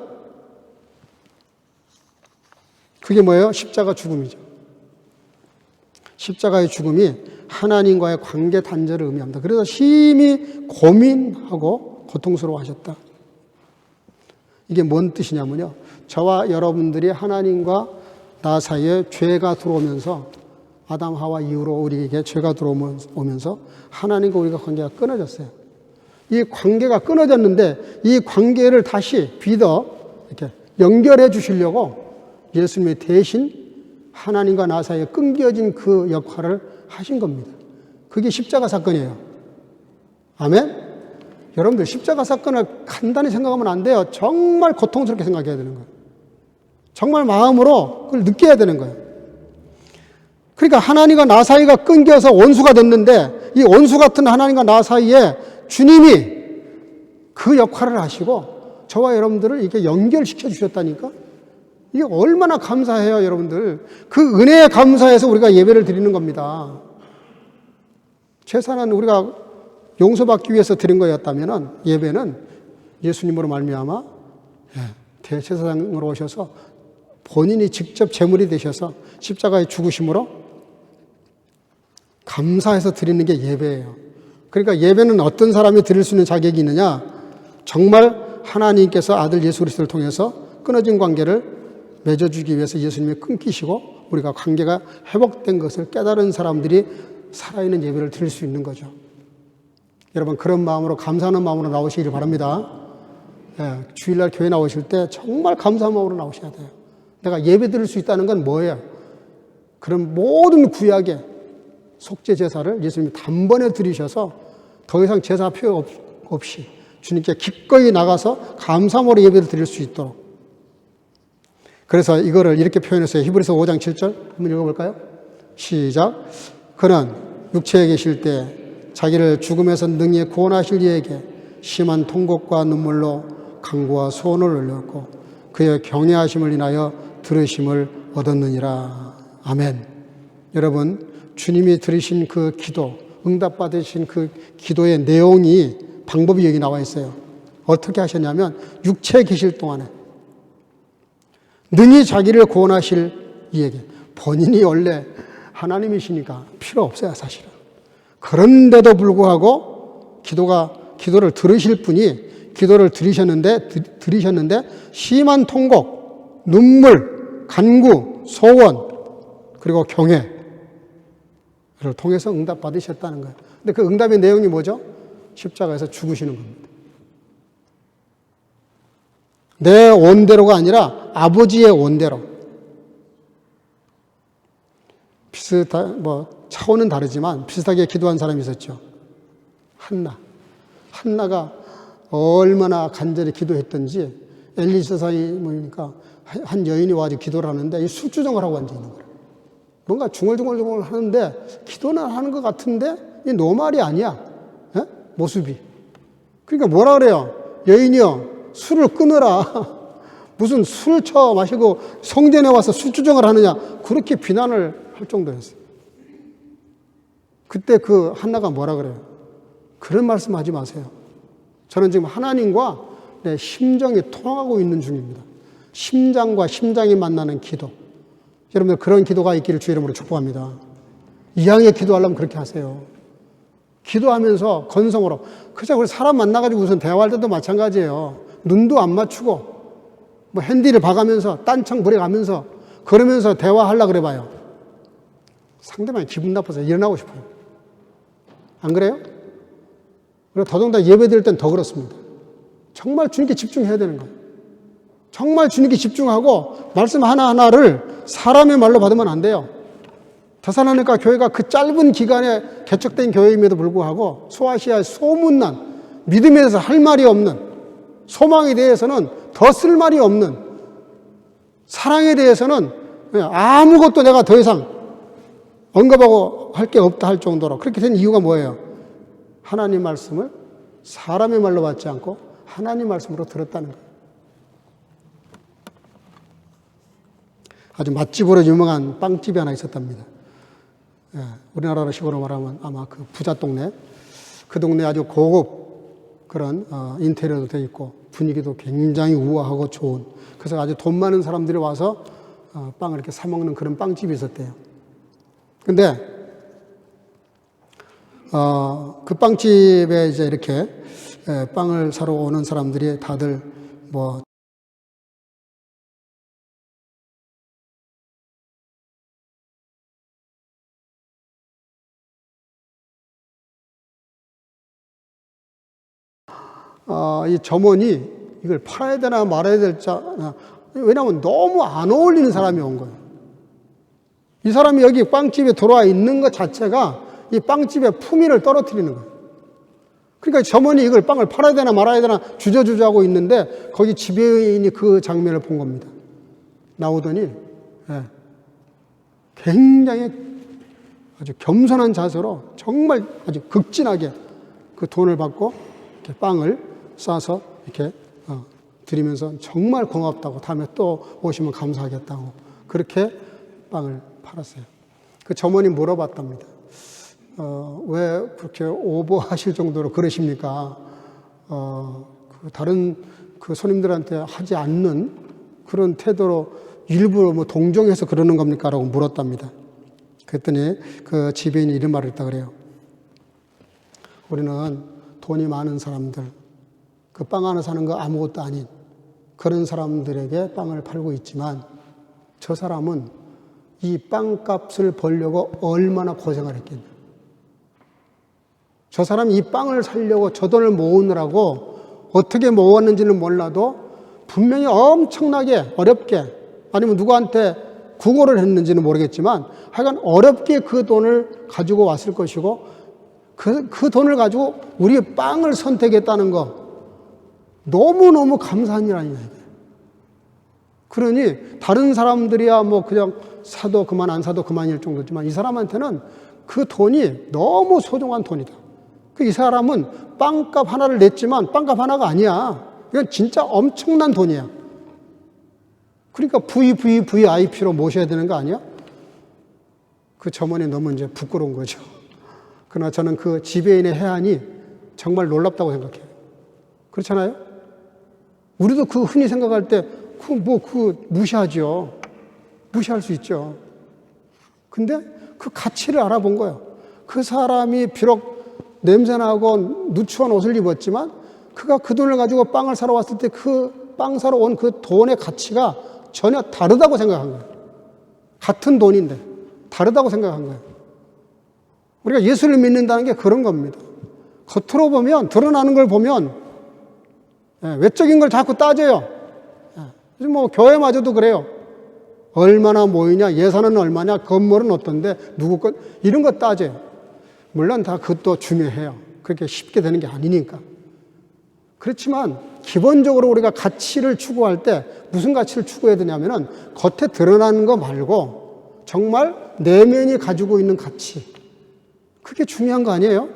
[SPEAKER 1] 그게 뭐예요? 십자가 죽음이죠. 십자가의 죽음이 하나님과의 관계 단절을 의미합니다. 그래서 심히 고민하고 고통스러워하셨다. 이게 뭔 뜻이냐면요. 저와 여러분들이 하나님과 나 사이에 죄가 들어오면서 아담 하와 이후로 우리에게 죄가 들어오면서 하나님과 우리가 관계가 끊어졌어요. 이 관계가 끊어졌는데 이 관계를 다시 이렇게 연결해 주시려고 예수님이 대신 하나님과 나 사이에 끊겨진 그 역할을 하신 겁니다. 그게 십자가 사건이에요. 아멘? 여러분들 십자가 사건을 간단히 생각하면 안 돼요. 정말 고통스럽게 생각해야 되는 거예요. 정말 마음으로 그걸 느껴야 되는 거예요. 그러니까 하나님과 나 사이가 끊겨서 원수가 됐는데 이 원수 같은 하나님과 나 사이에 주님이 그 역할을 하시고 저와 여러분들을 이렇게 연결시켜 주셨다니까? 이게 얼마나 감사해요, 여러분들. 그 은혜에 감사해서 우리가 예배를 드리는 겁니다. 제사는 우리가 용서받기 위해서 드린 거였다면 예배는 예수님으로 말미암아 대제사장으로 오셔서 본인이 직접 제물이 되셔서 십자가에 죽으심으로 감사해서 드리는 게 예배예요. 그러니까 예배는 어떤 사람이 드릴 수 있는 자격이 있느냐? 정말 하나님께서 아들 예수 그리스도를 통해서 끊어진 관계를 맺어주기 위해서 예수님이 끊기시고 우리가 관계가 회복된 것을 깨달은 사람들이 살아있는 예배를 드릴 수 있는 거죠. 여러분 그런 마음으로 감사하는 마음으로 나오시기를 바랍니다. 주일날 교회 나오실 때 정말 감사한 마음으로 나오셔야 돼요. 내가 예배 드릴 수 있다는 건 뭐예요? 그런 모든 구약의 속죄 제사를 예수님이 단번에 드리셔서 더 이상 제사 필요 없이 주님께 기꺼이 나가서 감사함으로 예배를 드릴 수 있도록. 그래서 이거를 이렇게 표현했어요. 히브리서 5장 7절 한번 읽어볼까요? 시작. 그는 육체에 계실 때 자기를 죽음에서 능히 구원하실 이에게 심한 통곡과 눈물로 간구와 소원을 올렸고 그의 경외하심을 인하여 들으심을 얻었느니라. 아멘. 여러분 주님이 들으신 그 기도, 응답받으신 그 기도의 내용이 방법이 여기 나와 있어요. 어떻게 하셨냐면 육체에 계실 동안에 능히 자기를 구원하실 이에게, 본인이 원래 하나님이시니까 필요 없어요, 사실은. 그런데도 불구하고 기도를 들으실 분이 기도를 들으셨는데 심한 통곡, 눈물, 간구, 소원, 그리고 경외를 통해서 응답받으셨다는 거예요. 근데 그 응답의 내용이 뭐죠? 십자가에서 죽으시는 겁니다. 내 원대로가 아니라 아버지의 원대로. 차원은 다르지만 비슷하게 기도한 사람이 있었죠. 한나가 얼마나 간절히 기도했던지 엘리 세상이 뭐니까 한 여인이 와서 기도를 하는데 이 술주정을 하고 앉아 있는 거예요. 뭔가 중얼중얼 하는데 기도는 하는 것 같은데 이 노말이 아니야. 에? 모습이. 그러니까 뭐라 그래요? 여인이여 술을 끊으라. 무슨 술 처 마시고 성전에 와서 술주정을 하느냐. 그렇게 비난을 할 정도였어요. 그때 그 한나가 뭐라 그래요? 그런 말씀 하지 마세요. 저는 지금 하나님과 내 심정이 통하고 있는 중입니다. 심장과 심장이 만나는 기도. 여러분들 그런 기도가 있기를 주 이름으로 축복합니다. 이왕에 기도하려면 그렇게 하세요. 기도하면서 건성으로. 그저 사람 만나가지고 무슨 대화할 때도 마찬가지예요. 눈도 안 맞추고 뭐 핸디를 봐가면서 딴청 부려가면서 그러면서 대화하려고 그래봐요. 상대방이 기분 나빠서 일어나고 싶어요. 안 그래요? 그리고 더더군다나 예배 드릴 땐 더 그렇습니다. 정말 주님께 집중해야 되는 거예요. 정말 주님께 집중하고 말씀 하나하나를 사람의 말로 받으면 안 돼요. 데살로니가 교회가 그 짧은 기간에 개척된 교회임에도 불구하고 소아시아의 소문난 믿음에 대해서 할 말이 없는 소망에 대해서는 더 쓸 말이 없는 사랑에 대해서는 아무것도 내가 더 이상 언급하고 할 게 없다 할 정도로 그렇게 된 이유가 뭐예요? 하나님 말씀을 사람의 말로 받지 않고 하나님 말씀으로 들었다는 거예요. 아주 맛집으로 유명한 빵집이 하나 있었답니다. 우리나라 식으로 말하면 아마 그 부자 동네, 그 동네 아주 고급 그런 인테리어도 되어 있고 분위기도 굉장히 우아하고 좋은, 그래서 아주 돈 많은 사람들이 와서 빵을 이렇게 사 먹는 그런 빵집이 있었대요. 근데 그 빵집에 이제 이렇게 빵을 사러 오는 사람들이 다들 뭐 이 점원이 이걸 팔아야 되나 말아야 될지, 왜냐하면 너무 안 어울리는 사람이 온 거예요. 이 사람이 여기 빵집에 들어와 있는 것 자체가 이 빵집의 품위를 떨어뜨리는 거예요. 그러니까 점원이 이걸 빵을 팔아야 되나 말아야 되나 주저주저하고 있는데 거기 지배인이 그 장면을 본 겁니다. 나오더니 굉장히 아주 겸손한 자세로 정말 아주 극진하게 그 돈을 받고 이렇게 빵을 싸서 이렇게 드리면서 정말 고맙다고, 다음에 또 오시면 감사하겠다고 그렇게 빵을 팔았어요. 그 점원이 물어봤답니다. 왜 그렇게 오버하실 정도로 그러십니까? 그 다른 그 손님들한테 하지 않는 그런 태도로 일부러 뭐 동정해서 그러는 겁니까? 라고 물었답니다. 그랬더니 그 지배인이 이런 말을 했다 그래요. 우리는 돈이 많은 사람들, 그 빵 하나 사는 거 아무것도 아닌 그런 사람들에게 빵을 팔고 있지만 저 사람은 이 빵값을 벌려고 얼마나 고생을 했겠냐. 저 사람이 이 빵을 사려고 저 돈을 모으느라고 어떻게 모았는지는 몰라도 분명히 엄청나게 어렵게, 아니면 누구한테 구걸을 했는지는 모르겠지만 하여간 어렵게 그 돈을 가지고 왔을 것이고 그 돈을 가지고 우리의 빵을 선택했다는 거 너무너무 감사한 일 아니냐 이게. 그러니 다른 사람들이야 뭐 그냥 사도 그만 안 사도 그만일 정도지만 이 사람한테는 그 돈이 너무 소중한 돈이다. 이 사람은 빵값 하나를 냈지만 빵값 하나가 아니야. 이건 진짜 엄청난 돈이야. 그러니까 VVVIP로 모셔야 되는 거 아니야? 그 점원이 너무 이제 부끄러운 거죠. 그러나 저는 그 지배인의 해안이 정말 놀랍다고 생각해요. 그렇잖아요? 우리도 그 흔히 생각할 때 무시하죠. 무시할 수 있죠. 근데 그 가치를 알아본 거예요. 그 사람이 비록 냄새나고 누추한 옷을 입었지만 그가 그 돈을 가지고 빵을 사러 왔을 때 그 빵 사러 온 그 돈의 가치가 전혀 다르다고 생각한 거예요. 같은 돈인데 다르다고 생각한 거예요. 우리가 예수를 믿는다는 게 그런 겁니다. 겉으로 보면, 드러나는 걸 보면 외적인 걸 자꾸 따져요. 요즘 뭐 교회마저도 그래요. 얼마나 모이냐, 예산은 얼마냐, 건물은 어떤데, 누구 것, 이런 거 따져요. 물론 다 그것도 중요해요. 그렇게 쉽게 되는 게 아니니까. 그렇지만 기본적으로 우리가 가치를 추구할 때 무슨 가치를 추구해야 되냐면은 겉에 드러나는 거 말고 정말 내면이 가지고 있는 가치. 그게 중요한 거 아니에요?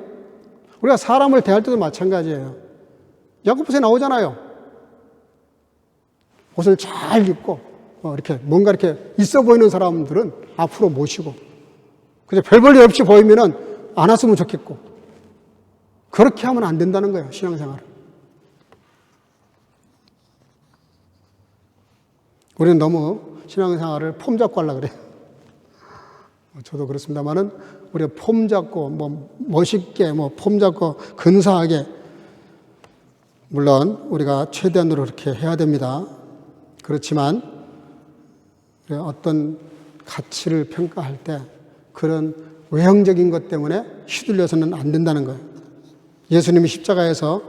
[SPEAKER 1] 우리가 사람을 대할 때도 마찬가지예요. 야고보서에 나오잖아요. 옷을 잘 입고 이렇게 뭔가 이렇게 있어 보이는 사람들은 앞으로 모시고 그저 별 볼 일 없이 보이면은 안 왔으면 좋겠고 그렇게 하면 안 된다는 거예요. 신앙생활을. 우리는 너무 신앙생활을 폼 잡고 하려고 그래요. 저도 그렇습니다만은 우리가 폼 잡고 멋있게 폼 잡고 근사하게 물론 우리가 최대한으로 그렇게 해야 됩니다. 그렇지만 어떤 가치를 평가할 때 그런 외형적인 것 때문에 휘둘려서는 안 된다는 거예요. 예수님이 십자가에서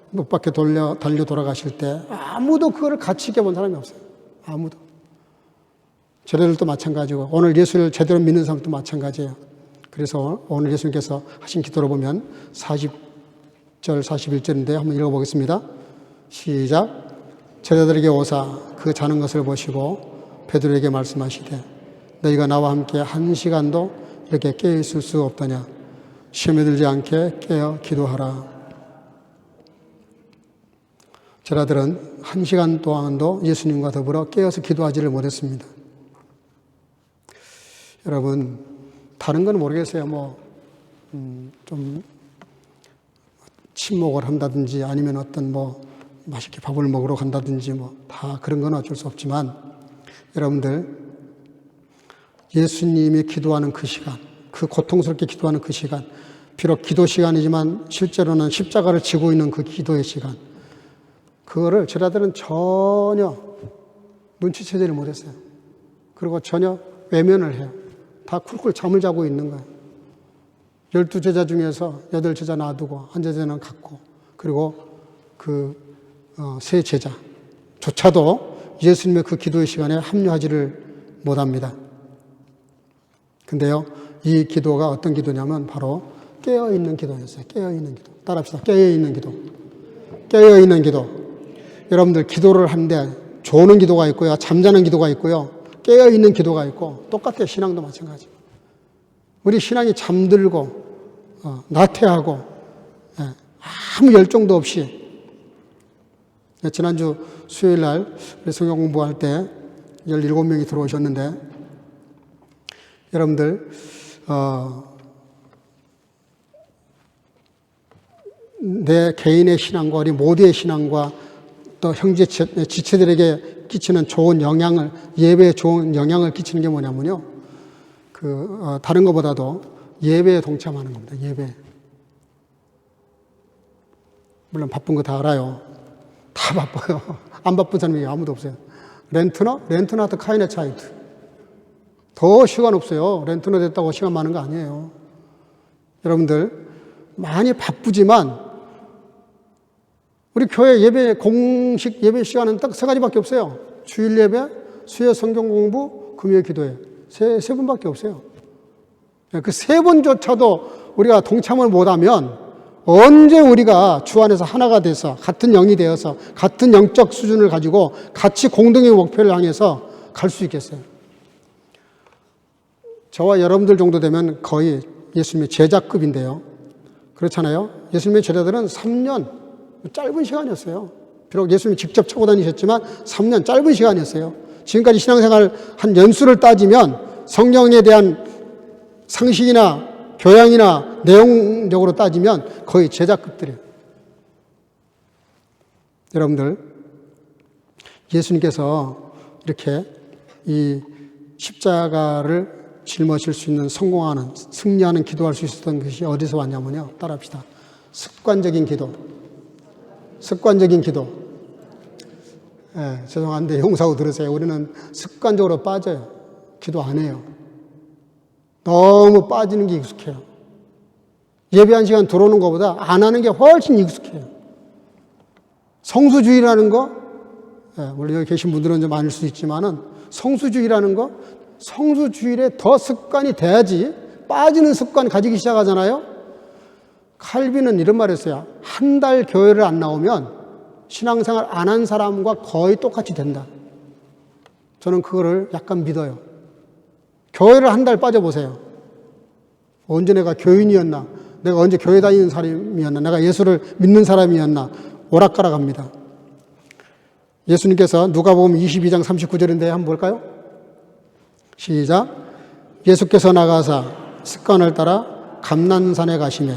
[SPEAKER 1] 못 박혀 달려 돌아가실 때 아무도 그걸 가치 있게 본 사람이 없어요. 아무도. 저희들도 마찬가지고 오늘 예수를 제대로 믿는 사람도 마찬가지예요. 그래서 오늘 예수님께서 하신 기도를 보면 40절 41절인데 한번 읽어보겠습니다. 시작. 제자들에게 오사 그 자는 것을 보시고 베드로에게 말씀하시되 너희가 나와 함께 한 시간도 이렇게 깨어 있을 수 없더냐. 시험에 들지 않게 깨어 기도하라. 제자들은 한 시간 동안도 예수님과 더불어 깨어서 기도하지를 못했습니다. 여러분, 다른 건 모르겠어요. 좀 친목을 한다든지 아니면 어떤 맛있게 밥을 먹으러 간다든지 다 그런 건 어쩔 수 없지만 여러분들 예수님이 기도하는 그 시간, 그 고통스럽게 기도하는 그 시간, 비록 기도 시간이지만 실제로는 십자가를 지고 있는 그 기도의 시간, 그거를 제자들은 전혀 눈치채지를 못했어요. 그리고 전혀 외면을 해요. 다 쿨쿨 잠을 자고 있는 거예요. 12제자 중에서 8제자 놔두고 한 제자는 갔고 그리고 세 제자조차도 예수님의 그 기도의 시간에 합류하지를 못합니다. 근데요, 이 기도가 어떤 기도냐면 바로 깨어있는 기도였어요. 깨어있는 기도. 따라합시다. 깨어있는 기도. 깨어있는 기도. 여러분들 기도를 하는데 조는 기도가 있고요. 잠자는 기도가 있고요. 깨어있는 기도가 있고 똑같아요. 신앙도 마찬가지. 우리 신앙이 잠들고 나태하고 아무 열정도 없이 지난주 수요일 날 우리 성경 공부할 때 17명이 들어오셨는데 여러분들 내 개인의 신앙과 우리 모두의 신앙과 또 형제 지체들에게 끼치는 좋은 영향을 예배에 좋은 영향을 끼치는 게 뭐냐면요. 다른 것보다도 예배에 동참하는 겁니다. 예배. 물론 바쁜 거 다 알아요. 다 바빠요. 안 바쁜 사람이 아무도 없어요. 렌트너 하트 카이네 차이트. 더 시간 없어요. 렌트너 됐다고 시간 많은 거 아니에요. 여러분들 많이 바쁘지만 우리 교회 예배 공식 예배 시간은 딱 3가지밖에 없어요. 주일 예배, 수요 성경 공부, 금요 기도회. 세 번밖에 없어요. 그 3번조차도 우리가 동참을 못하면 언제 우리가 주 안에서 하나가 돼서 같은 영이 되어서 같은 영적 수준을 가지고 같이 공동의 목표를 향해서 갈 수 있겠어요? 저와 여러분들 정도 되면 거의 예수님의 제자급인데요. 그렇잖아요. 예수님의 제자들은 3년 짧은 시간이었어요. 비록 예수님이 직접 차고 다니셨지만 3년 짧은 시간이었어요. 지금까지 신앙생활 한 연수를 따지면 성경에 대한 상식이나 교양이나 내용적으로 따지면 거의 제자급들이에요. 여러분들, 예수님께서 이렇게 이 십자가를 짊어질 수 있는 성공하는, 승리하는 기도할 수 있었던 것이 어디서 왔냐면요. 따라합시다. 습관적인 기도. 습관적인 기도. 죄송한데 용서하고 들으세요. 우리는 습관적으로 빠져요. 기도 안 해요. 너무 빠지는 게 익숙해요. 예배 한 시간 들어오는 것보다 안 하는 게 훨씬 익숙해요. 성수주의라는 거 물론 여기 계신 분들은 좀 아닐 수 있지만은 성수주의라는 거, 성수주일에 더 습관이 돼야지 빠지는 습관 가지기 시작하잖아요. 칼빈은 이런 말을 했어요. 한 달 교회를 안 나오면 신앙생활 안 한 사람과 거의 똑같이 된다. 저는 그거를 약간 믿어요. 교회를 한 달 빠져보세요. 언제 내가 교인이었나? 내가 언제 교회 다니는 사람이었나? 내가 예수를 믿는 사람이었나? 오락가락합니다. 예수님께서 누가복음 22장 39절인데 한번 볼까요? 시작. 예수께서 나가사 습관을 따라 감난산에 가시매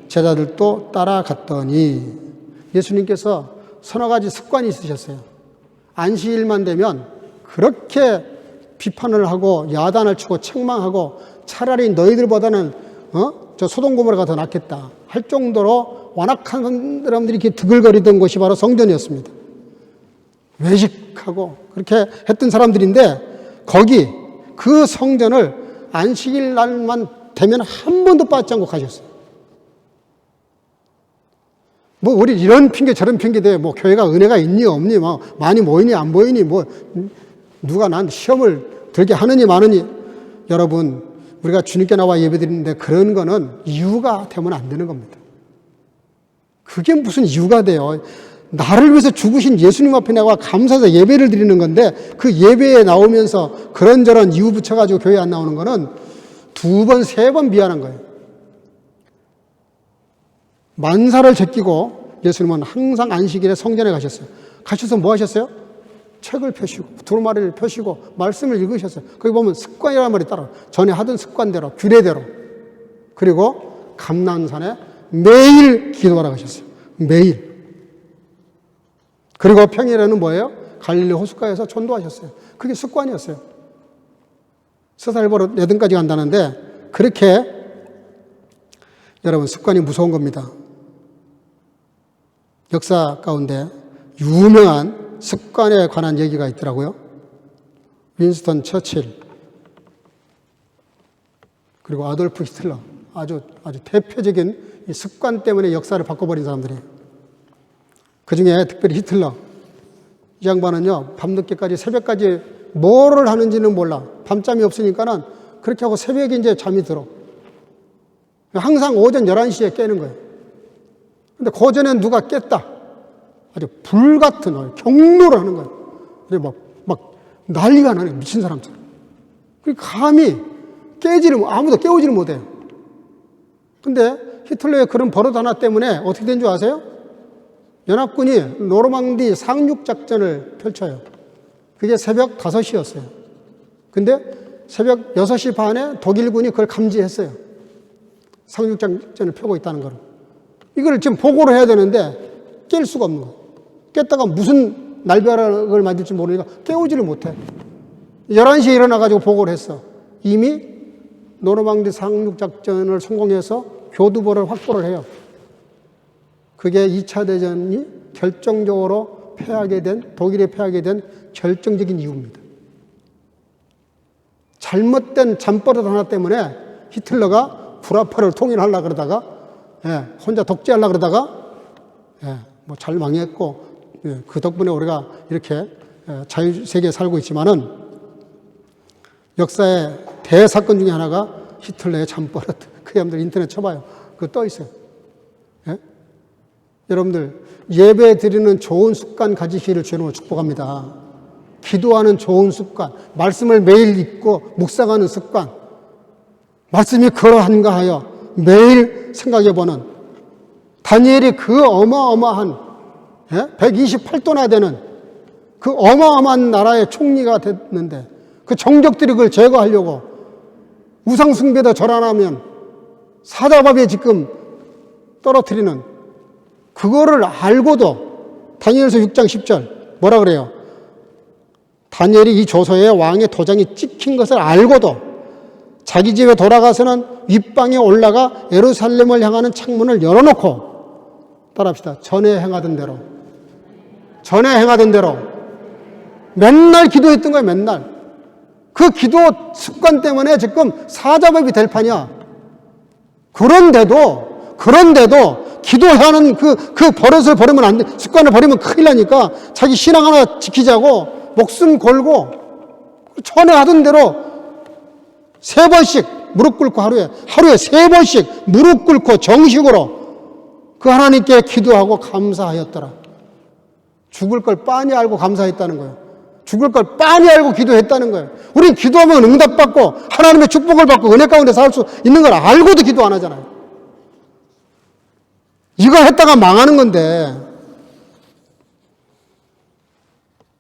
[SPEAKER 1] 제자들도 따라갔더니, 예수님께서 서너 가지 습관이 있으셨어요. 안식일만 되면 그렇게 비판을 하고 야단을 치고 책망하고 차라리 너희들보다는 저 소돔 고모라가 더 낫겠다 할 정도로 완악한 사람들이 이렇게 드글거리던 곳이 바로 성전이었습니다. 외식하고 그렇게 했던 사람들인데, 거기 그 성전을 안식일 날만 되면 한 번도 빠지지 않고 가셨어요. 뭐 우리 이런 핑계 저런 핑계 대 뭐 교회가 은혜가 있니 없니 뭐 많이 모이니 안 모이니 뭐 누가 난 시험을 들게 하느니 마느니, 여러분 우리가 주님께 나와 예배드리는데 그런 거는 이유가 되면 안 되는 겁니다. 그게 무슨 이유가 돼요? 나를 위해서 죽으신 예수님 앞에 나와 감사해서 예배를 드리는 건데, 그 예배에 나오면서 그런저런 이유 붙여가지고 교회 안 나오는 거는 두 번, 세 번 미안한 거예요. 만사를 제끼고 예수님은 항상 안식일에 성전에 가셨어요. 가셔서 뭐 하셨어요? 책을 펴시고 두루마리를 펴시고 말씀을 읽으셨어요. 거기 보면 습관이라는 말이 따라 전에 하던 습관대로 규례대로, 그리고 감난산에 매일 기도하러 가셨어요. 매일. 그리고 평일에는 뭐예요? 갈릴리 호숫가에서 전도하셨어요. 그게 습관이었어요. 서살보로 네든까지 간다는데, 그렇게 여러분 습관이 무서운 겁니다. 역사 가운데 유명한 습관에 관한 얘기가 있더라고요. 윈스턴 처칠 그리고 아돌프 히틀러, 아주 대표적인 이 습관 때문에 역사를 바꿔버린 사람들이에요. 그 중에 특별히 히틀러, 이 양반은요 밤늦게까지 새벽까지 뭐를 하는지는 몰라. 밤잠이 없으니까는 그렇게 하고 새벽에 이제 잠이 들어. 항상 오전 11시에 깨는 거예요. 근데 그 전에 누가 깼다. 아주 불같은 경로를 하는 거예요. 막 난리가 나네. 미친 사람처럼. 감히 아무도 깨우지를 못해요. 근데 히틀러의 그런 버릇 하나 때문에 어떻게 된 줄 아세요? 연합군이 노르망디 상륙작전을 펼쳐요. 그게 새벽 5시였어요. 근데 새벽 6시 반에 독일군이 그걸 감지했어요. 상륙작전을 펴고 있다는 걸. 이걸 지금 보고를 해야 되는데 깰 수가 없는 거예요. 깼다가 무슨 날벼락을 맞을지 모르니까 깨우지를 못해. 11시에 일어나가지고 보고를 했어. 이미 노르망디 상륙작전을 성공해서 교두보를 확보를 해요. 그게 2차 대전이 결정적으로 독일에 패하게 된 결정적인 이유입니다. 잘못된 잠버릇 하나 때문에 히틀러가 불화파를 통일하려고 그러다가, 혼자 독재하려고 그러다가, 뭐 잘 망했고, 그 덕분에 우리가 이렇게 자유세계에 살고 있지만은, 역사의 대사건 중에 하나가 히틀러의 잠버릇. 그 사람들 인터넷 쳐봐요. 그거 떠 있어요. 여러분들, 예배 드리는 좋은 습관 가지시기를 주님으로 축복합니다. 기도하는 좋은 습관, 말씀을 매일 읽고 묵상하는 습관, 말씀이 그러한가 하여 매일 생각해보는, 다니엘이 그 어마어마한 128도나 되는 그 어마어마한 나라의 총리가 됐는데, 그 정적들이 그걸 제거하려고 우상숭배도 절 안 하면 사자밥에 지금 떨어뜨리는, 그거를 알고도 다니엘서 6장 10절 뭐라 그래요? 다니엘이 이 조서에 왕의 도장이 찍힌 것을 알고도 자기 집에 돌아가서는 윗방에 올라가 예루살렘을 향하는 창문을 열어놓고, 따라합시다. 전에 행하던 대로 맨날 기도했던 거예요. 맨날. 그 기도 습관 때문에 지금 사자밥이 될 판이야. 그런데도 그런데도 기도하는 그 버릇을 버리면 안 돼. 습관을 버리면 큰일 나니까 자기 신앙 하나 지키자고 목숨 걸고 전에 하던 대로 3번씩 무릎 꿇고 하루에 3번씩 무릎 꿇고 정식으로 그 하나님께 기도하고 감사하였더라. 죽을 걸 빤히 알고 감사했다는 거예요. 죽을 걸 빤히 알고 기도했다는 거예요. 우린 기도하면 응답받고 하나님의 축복을 받고 은혜 가운데 살 수 있는 걸 알고도 기도 안 하잖아요. 이거 했다가 망하는 건데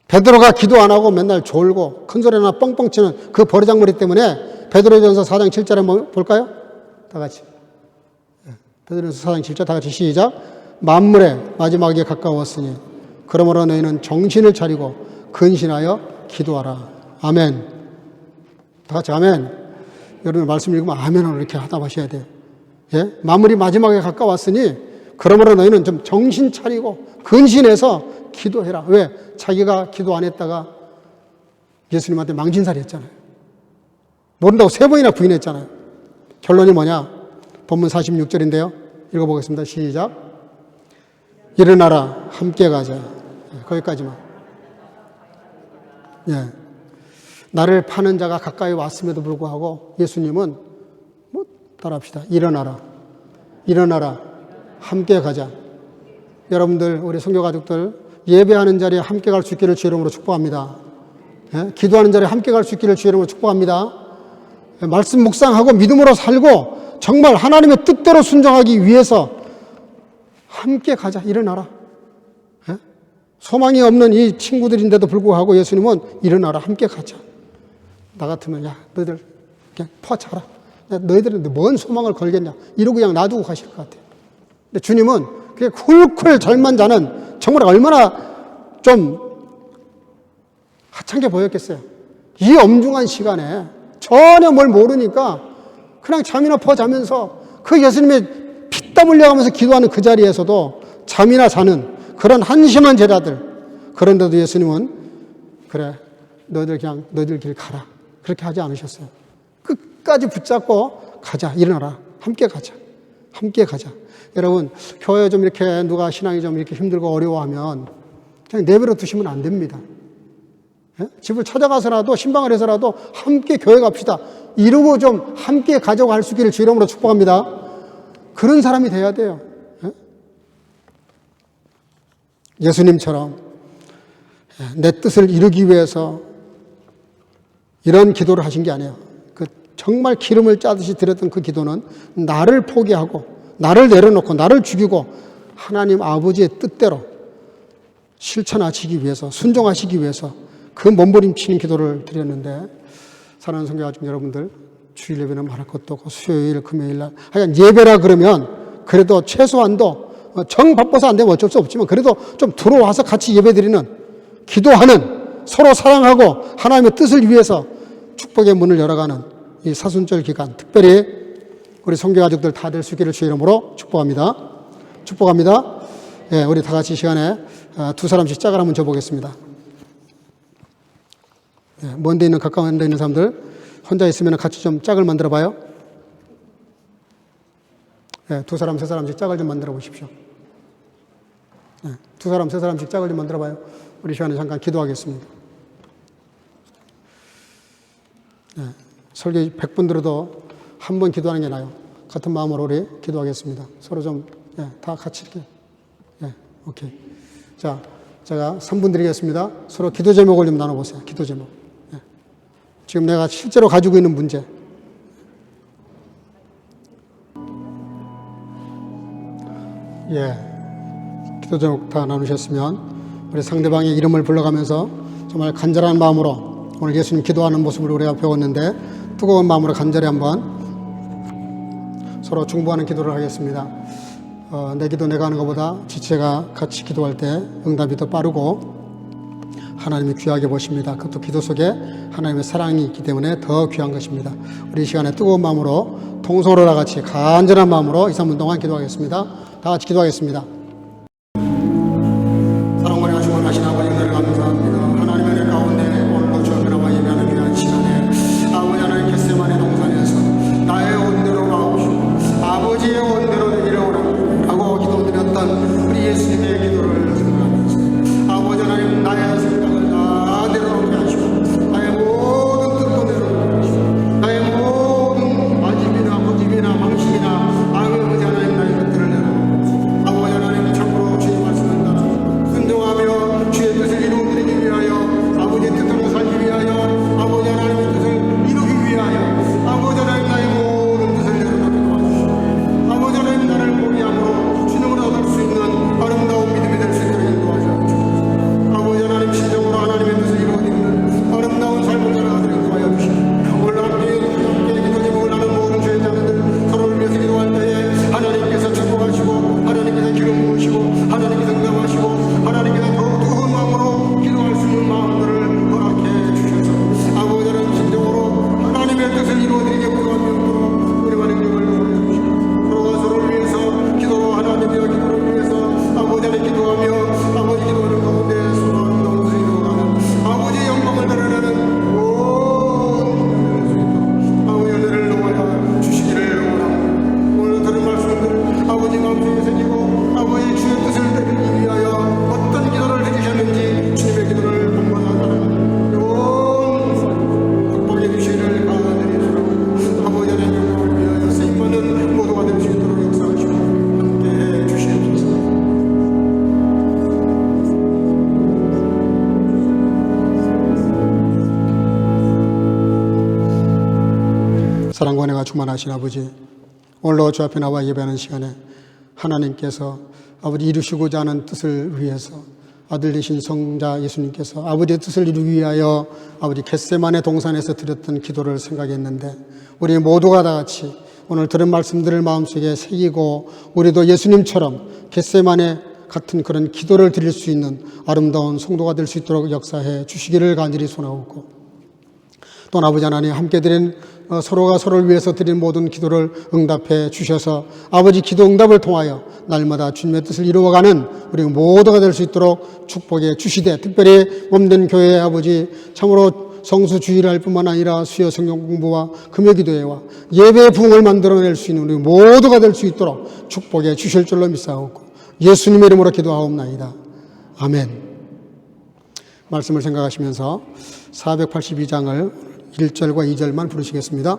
[SPEAKER 1] 베드로가 기도 안 하고 맨날 졸고 큰 소리나 뻥뻥 치는 그 버르장머리 때문에 베드로전서 4장 7절에 한번 볼까요? 다 같이. 베드로전서 4장 7절 다 같이 시작. 만물의 마지막에 가까웠으니 그러므로 너희는 정신을 차리고 근신하여 기도하라. 아멘. 다 같이 아멘. 여러분 말씀 읽으면 아멘을 이렇게 하다 마셔야 돼요. 예? 만물이 마지막에 가까웠으니 그러므로 너희는 좀 정신 차리고 근신해서 기도해라. 왜? 자기가 기도 안 했다가 예수님한테 망신살이 했잖아요. 모른다고 3번이나 부인했잖아요. 결론이 뭐냐? 본문 46절인데요. 읽어보겠습니다. 시작. 일어나라. 함께 가자. 거기까지만. 예. 나를 파는 자가 가까이 왔음에도 불구하고 예수님은 따라합시다. 일어나라. 일어나라. 함께 가자. 여러분들, 우리 선교 가족들 예배하는 자리에 함께 갈 수 있기를 주의 이름으로 축복합니다. 예? 기도하는 자리에 함께 갈 수 있기를 주의 이름으로 축복합니다. 예? 말씀 묵상하고 믿음으로 살고 정말 하나님의 뜻대로 순종하기 위해서 함께 가자. 일어나라. 예? 소망이 없는 이 친구들인데도 불구하고 예수님은 일어나라. 함께 가자. 나 같으면 야 너희들 그냥 퍼쳐라. 야, 너희들은 뭔 소망을 걸겠냐. 이러고 그냥 놔두고 가실 것 같아요. 근데 주님은 그게 훌훌 절만 자는 정말 얼마나 좀 하찮게 보였겠어요. 이 엄중한 시간에 전혀 뭘 모르니까 그냥 잠이나 자면서 그 예수님의 피땀 흘려가면서 기도하는 그 자리에서도 잠이나 자는 그런 한심한 제자들. 그런데도 예수님은 그래 너희들 길 가라. 그렇게 하지 않으셨어요. 끝까지 붙잡고 가자. 일어나라. 함께 가자. 함께 가자. 여러분, 교회 좀 이렇게 누가 신앙이 좀 이렇게 힘들고 어려워하면 그냥 내버려 두시면 안 됩니다. 예? 집을 찾아가서라도 신방을 해서라도 함께 교회 갑시다. 이러고 좀 함께 가져갈 수 있기를 주 이름으로 축복합니다. 그런 사람이 돼야 돼요. 예? 예수님처럼 내 뜻을 이루기 위해서 이런 기도를 하신 게 아니에요. 그 정말 기름을 짜듯이 드렸던 그 기도는 나를 포기하고 나를 내려놓고 나를 죽이고 하나님 아버지의 뜻대로 실천하시기 위해서 순종하시기 위해서 그 몸부림치는 기도를 드렸는데 사랑하는 성도 여러분들 주일 예배는 말할 것도 없고 수요일 금요일 날 하여간 예배라 그러면 그래도 최소한도 정 바빠서 안 되면 어쩔 수 없지만 그래도 좀 들어와서 같이 예배드리는 기도하는 서로 사랑하고 하나님의 뜻을 위해서 축복의 문을 열어가는 이 사순절 기간 특별히 우리 선교 가족들 다 될 수 있기를 주의 이름으로 축복합니다. 축복합니다. 예, 우리 다 같이 시간에 2사람씩 짝을 한번 져보겠습니다. 예, 먼 데 있는 가까운 데 있는 사람들 혼자 있으면 같이 좀 짝을 만들어 봐요. 예, 2사람, 3사람씩 짝을 좀 만들어 보십시오. 예, 2사람, 3사람씩 짝을 좀 만들어 봐요. 우리 시간에 잠깐 기도하겠습니다. 예, 설교 100분 들어도 한 번 기도하는 게 나아요. 같은 마음으로 우리 기도하겠습니다. 서로 좀, 다 같이 이렇게. 오케이. 자, 제가 3분 드리겠습니다. 서로 기도 제목을 좀 나눠보세요. 기도 제목. 지금 내가 실제로 가지고 있는 문제. 기도 제목 다 나누셨으면 우리 상대방의 이름을 불러가면서 정말 간절한 마음으로 오늘 예수님 기도하는 모습을 우리가 배웠는데 뜨거운 마음으로 간절히 한번 서로 중보하는 기도를 하겠습니다. 내 기도 내가 하는 것보다 지체가 같이 기도할 때 응답이 더 빠르고 하나님이 귀하게 보십니다. 그것도 기도 속에 하나님의 사랑이 있기 때문에 더 귀한 것입니다. 우리 이 시간에 뜨거운 마음으로 통성으로 다 같이 간절한 마음으로 2, 3분 동안 기도하겠습니다. 다 같이 기도하겠습니다. 사랑하는 하시고 하신 아버지 은혜를 감사합니다. 하나님의 은혜 가운데 오늘도 주님과 예배하는 귀한 시간에 아버지 하나님 겟세마네 동산에서 나의 온대로 나오시고 아버지의 온대로 이르오라 충만하신 아버지, 오늘도 주 앞에 나와 예배하는 시간에 하나님께서 아버지 이루시고자 하는 뜻을 위해서 아들 되신 성자 예수님께서 아버지의 뜻을 이루기 위하여 아버지 겟세마네 동산에서 드렸던 기도를 생각했는데, 우리 모두가 다 같이 오늘 들은 말씀들을 마음속에 새기고 우리도 예수님처럼 겟세마네 같은 그런 기도를 드릴 수 있는 아름다운 성도가 될 수 있도록 역사해 주시기를 간절히 소원하옵고, 또 아버지 하나님 함께 드린 서로가 서로를 위해서 드린 모든 기도를 응답해 주셔서 아버지 기도 응답을 통하여 날마다 주님의 뜻을 이루어가는 우리 모두가 될 수 있도록 축복해 주시되, 특별히 몸된 교회의 아버지 참으로 성수주의를 뿐만 아니라 수요 성경 공부와 금요 기도회와 예배의 부흥을 만들어낼 수 있는 우리 모두가 될 수 있도록 축복해 주실 줄로 믿사옵고 예수님의 이름으로 기도하옵나이다. 아멘. 말씀을 생각하시면서 482장을 1절과 2절만 부르시겠습니다.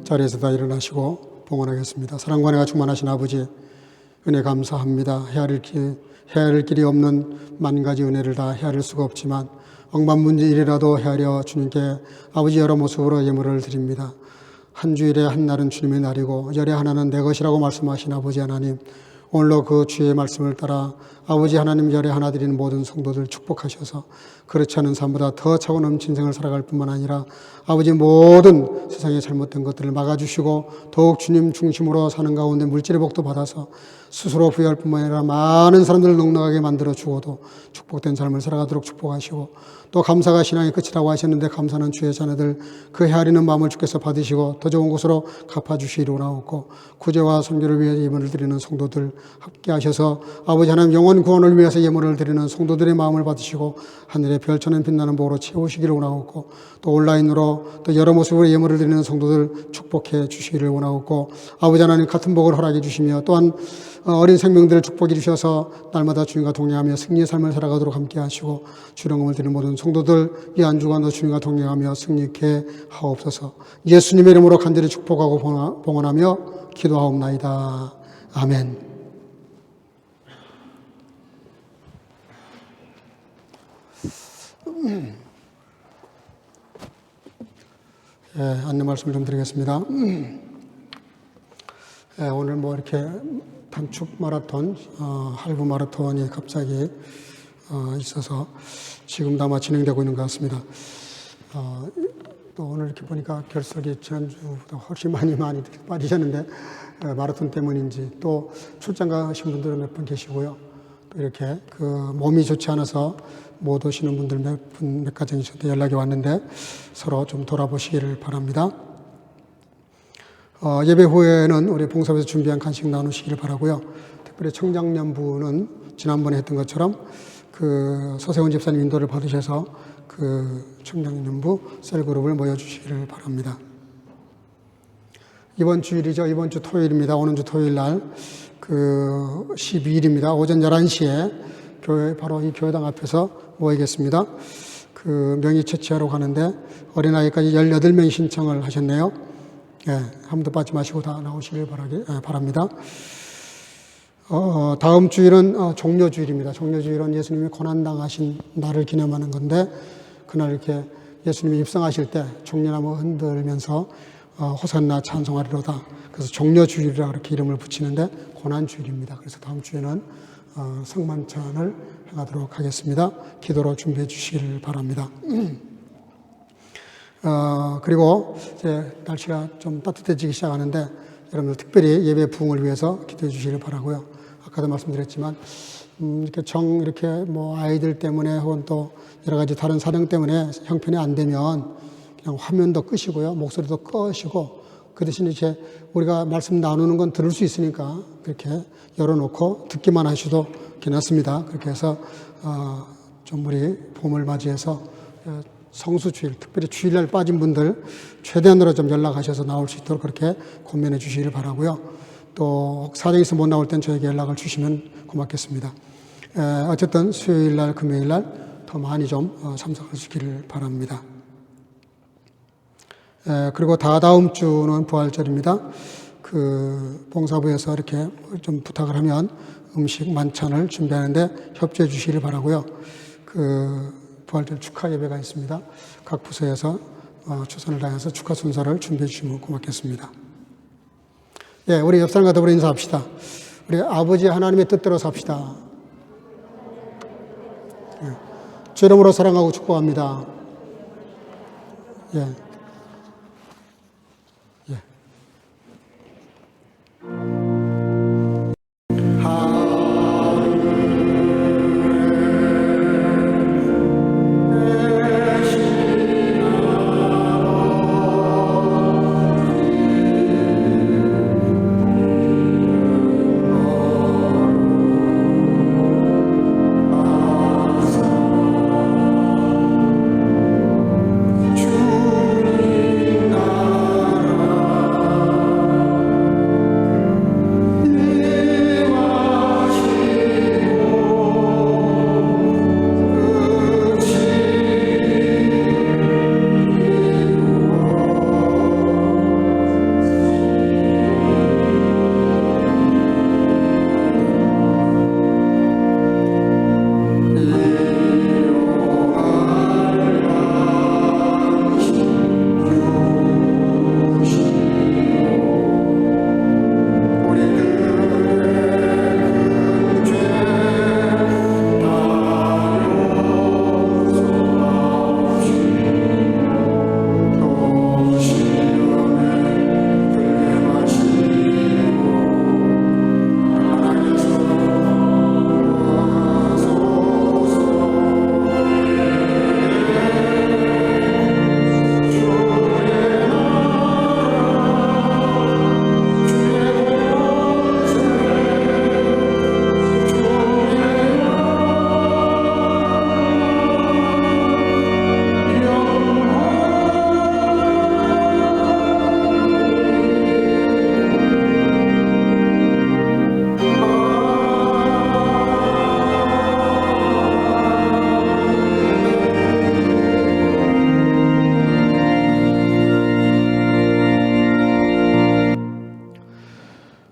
[SPEAKER 1] 자리에서 다 일어나시고 봉헌하겠습니다. 사랑과 은혜가 충만하신 아버지, 은혜 감사합니다. 헤아릴 길이 없는 만 가지 은혜를 다 헤아릴 수가 없지만 억만문제일이라도 헤아려 주님께 아버지 여러 모습으로 예물을 드립니다. 한 주일에 한 날은 주님의 날이고 열의 하나는 내 것이라고 말씀하신 아버지 하나님, 오늘로 그 주의 말씀을 따라 아버지 하나님 열의 하나 드리는 모든 성도들 축복하셔서 그렇지 않은 삶보다 더 차고 넘친 생을 살아갈 뿐만 아니라 아버지 모든 세상의 잘못된 것들을 막아주시고 더욱 주님 중심으로 사는 가운데 물질의 복도 받아서 스스로 부여할 뿐만 아니라 많은 사람들을 넉넉하게 만들어 주고도 축복된 삶을 살아가도록 축복하시고, 또 감사가 신앙의 끝이라고 하셨는데 감사는 주의 자녀들 그 헤아리는 마음을 주께서 받으시고 더 좋은 곳으로 갚아주시기로 원하옵고, 구제와 선교를 위해 예물을 드리는 성도들 함께 하셔서 아버지 하나님 영원 구원을 위해서 예물을 드리는 성도들의 마음을 받으시고 하늘의 별처럼 빛나는 복으로 채우시기를 원하옵고, 또 온라인으로 또 여러 모습으로 예물을 드리는 성도들 축복해 주시기를 원하옵고, 아버지 하나님 같은 복을 허락해 주시며 또한 어린 생명들을 축복해 주셔서 날마다 주님과 동행하며 승리의 삶을 살아가도록 함께 하시고, 주령금을 드리는 모든 성도들 이 한 주간도 주님과 동행하며 승리케 하옵소서. 예수님의 이름으로 간절히 축복하고 봉헌하며 기도하옵나이다. 아멘. 안내 말씀을 좀 드리겠습니다. 오늘 뭐 이렇게 단축 마라톤, 할부 마라톤이 갑자기 있어서 지금도 아마 진행되고 있는 것 같습니다. 또 오늘 이렇게 보니까 결석이 지난주보다 훨씬 많이 빠지셨는데 마라톤 때문인지 또 출장 가신 분들은 몇 분 계시고요. 또 이렇게 그 몸이 좋지 않아서 못 오시는 분들 몇 가정 있어도 연락이 왔는데 서로 좀 돌아보시기를 바랍니다. 예배 후에는 우리 봉사부에서 준비한 간식 나누시기를 바라고요. 특별히 청장년부는 지난번에 했던 것처럼 그 서세훈 집사님 인도를 받으셔서 그 청장년부 셀그룹을 모여주시기를 바랍니다. 이번 주일이죠. 이번 주 토요일입니다. 오는 주 토요일 날 그 12일입니다. 오전 11시에 교회 바로 이 교회당 앞에서 모이겠습니다. 그 명의 채취하러 가는데 어린아이까지 18명이 신청을 하셨네요. 아무도 빠지 마시고 다 나오시길 바랍니다. 다음 주일은 종려주일입니다. 종려주일은 예수님이 고난당하신 날을 기념하는 건데 그날 이렇게 예수님이 입성하실 때 종려나무 흔들면서 호산나 찬송하리로다. 그래서 종려주일이라 그렇게 이름을 붙이는데 고난주일입니다. 그래서 다음 주에는 성만찬을 행하도록 하겠습니다. 기도로 준비해 주시기를 바랍니다. 그리고 이제 날씨가 좀 따뜻해지기 시작하는데 여러분들 특별히 예배 부흥을 위해서 기도해 주시기를 바라고요. 아까도 말씀드렸지만 이렇게 이렇게 뭐 아이들 때문에 혹은 또 여러 가지 다른 사정 때문에 형편이 안 되면 그냥 화면도 끄시고요. 목소리도 끄시고 그 대신 이렇게 우리가 말씀 나누는 건 들을 수 있으니까 그렇게 열어놓고 듣기만 하셔도 괜찮습니다. 그렇게 해서 좀 우리 봄을 맞이해서 성수주일, 특별히 주일날 빠진 분들 최대한으로 좀 연락하셔서 나올 수 있도록 그렇게 권면해 주시기를 바라고요. 또 사정이 있어 못 나올 땐 저에게 연락을 주시면 고맙겠습니다. 어쨌든 수요일날, 금요일날 더 많이 좀 참석하시기를 바랍니다. 그리고 다다음 주는 부활절입니다. 그 봉사부에서 이렇게 좀 부탁을 하면 음식 만찬을 준비하는데 협조해 주시기를 바라고요. 그 부활절 축하 예배가 있습니다. 각 부서에서 최선을 다해서 축하 순서를 준비해 주시면 고맙겠습니다. 우리 옆 사람과 더불어 인사합시다. 우리 아버지 하나님의 뜻대로 삽시다. 주 이름으로 사랑하고 축복합니다.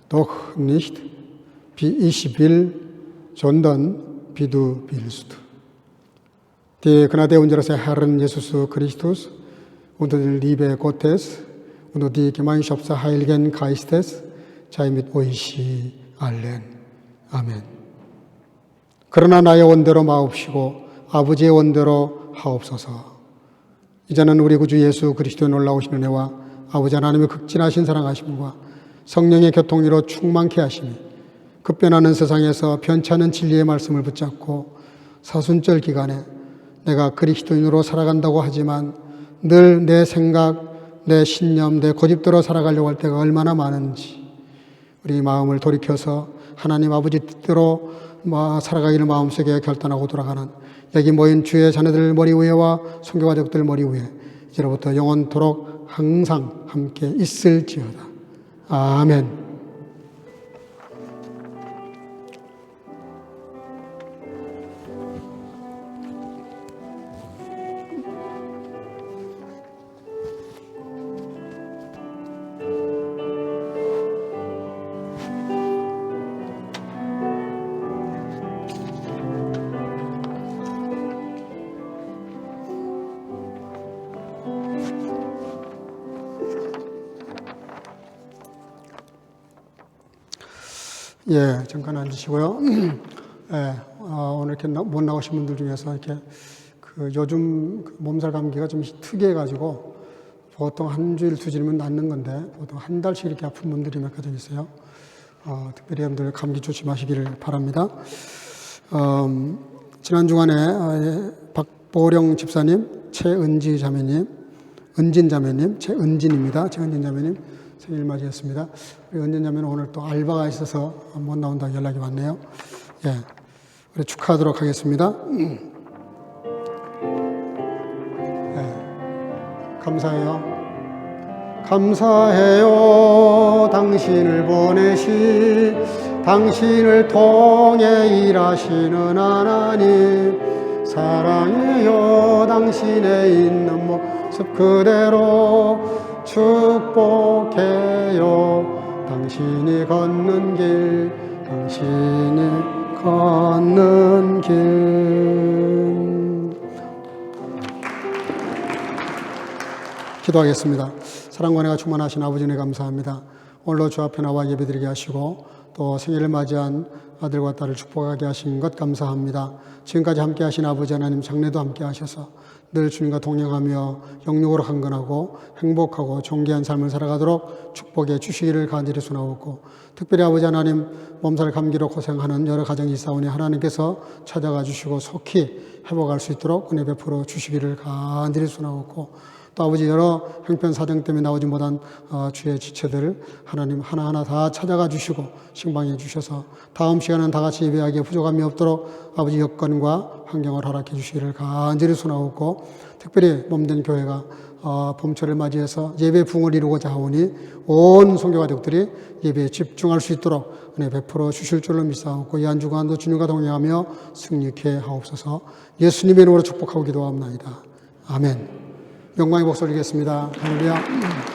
[SPEAKER 1] Doch nicht, wie ich will, sondern wie du willst. Die Gnade unseres Herrn Jesus Christus und die Liebe Gottes und die Gemeinschaft der Heiligen Geistes sei mit euch allen. 아멘. 그러나 나의 원대로 마옵시고 아버지의 원대로 하옵소서. 이제는 우리 구주 예수 그리스도의 놀라우신 은혜와 아버지 하나님의 극진하신 사랑하심과 성령의 교통으로 충만케 하심이 급변하는 세상에서 변치않은 진리의 말씀을 붙잡고 사순절 기간에 내가 그리스도인으로 살아간다고 하지만 늘 내 생각, 내 신념, 내 고집대로 살아가려고 할 때가 얼마나 많은지 우리 마음을 돌이켜서 하나님 아버지 뜻대로 살아가기를 마음속에 결단하고 돌아가는 여기 모인 주의 자녀들 머리 위에와 선교가족들 머리 위에 이제로부터 영원토록 항상 함께 있을지어다. 아멘. 예, 잠깐 앉으시고요. 예, 오늘 이렇게 못 나오신 분들 중에서 이렇게 요즘 몸살 감기가 좀 특이해가지고 보통 한 주일, 두 주일이면 낫는 건데 보통 한 달씩 이렇게 아픈 분들이 몇 가지 있어요. 특별히 여러분들 감기 조심하시기를 바랍니다. 지난 주간에 박보령 집사님, 최은진 자매님, 최은진입니다. 최은진 자매님 생일 맞이했습니다. 우리 은진 자매는 오늘 또 알바가 있어서 못 나온다고 연락이 왔네요. 예, 우리 축하하도록 하겠습니다. 예, 감사해요. 감사해요. 당신을 보내시 당신을 통해 일하시는 하나님 사랑해요. 당신의 있는 모습 그대로 축복해요. 당신이 걷는 길 기도하겠습니다. 사랑과 은혜가 충만하신 아버지 은혜 감사합니다. 오늘도 주 앞에 나와 예배드리게 하시고 또 생일을 맞이한 아들과 딸을 축복하게 하신 것 감사합니다. 지금까지 함께 하신 아버지 하나님 장래도 함께 하셔서 늘 주님과 동행하며 영육으로 강건하고 행복하고 존귀한 삶을 살아가도록 축복해 주시기를 간절히 소원하옵고 특별히 아버지 하나님 몸살 감기로 고생하는 여러 가정이 있사오니 하나님께서 찾아가 주시고 속히 회복할 수 있도록 은혜 베풀어 주시기를 간절히 소원하옵고 또 아버지 여러 형편 사정 때문에 나오지 못한 주의 지체들 하나님 하나하나 다 찾아가 주시고 신방해 주셔서 다음 시간은 다 같이 예배하기에 부족함이 없도록 아버지 여건과 환경을 허락해 주시기를 간절히 소원하옵고 특별히 몸된 교회가 봄철을 맞이해서 예배 부흥을 이루고자 하오니 온 선교가족들이 예배에 집중할 수 있도록 은혜 베풀어 주실 줄로 믿사옵고 이 한 주간도 주님과 동행하며 승리케 하옵소서. 예수님의 이름으로 축복하고 기도합나이다. 아멘. 영광의 목소리 드리겠습니다. 할렐루야.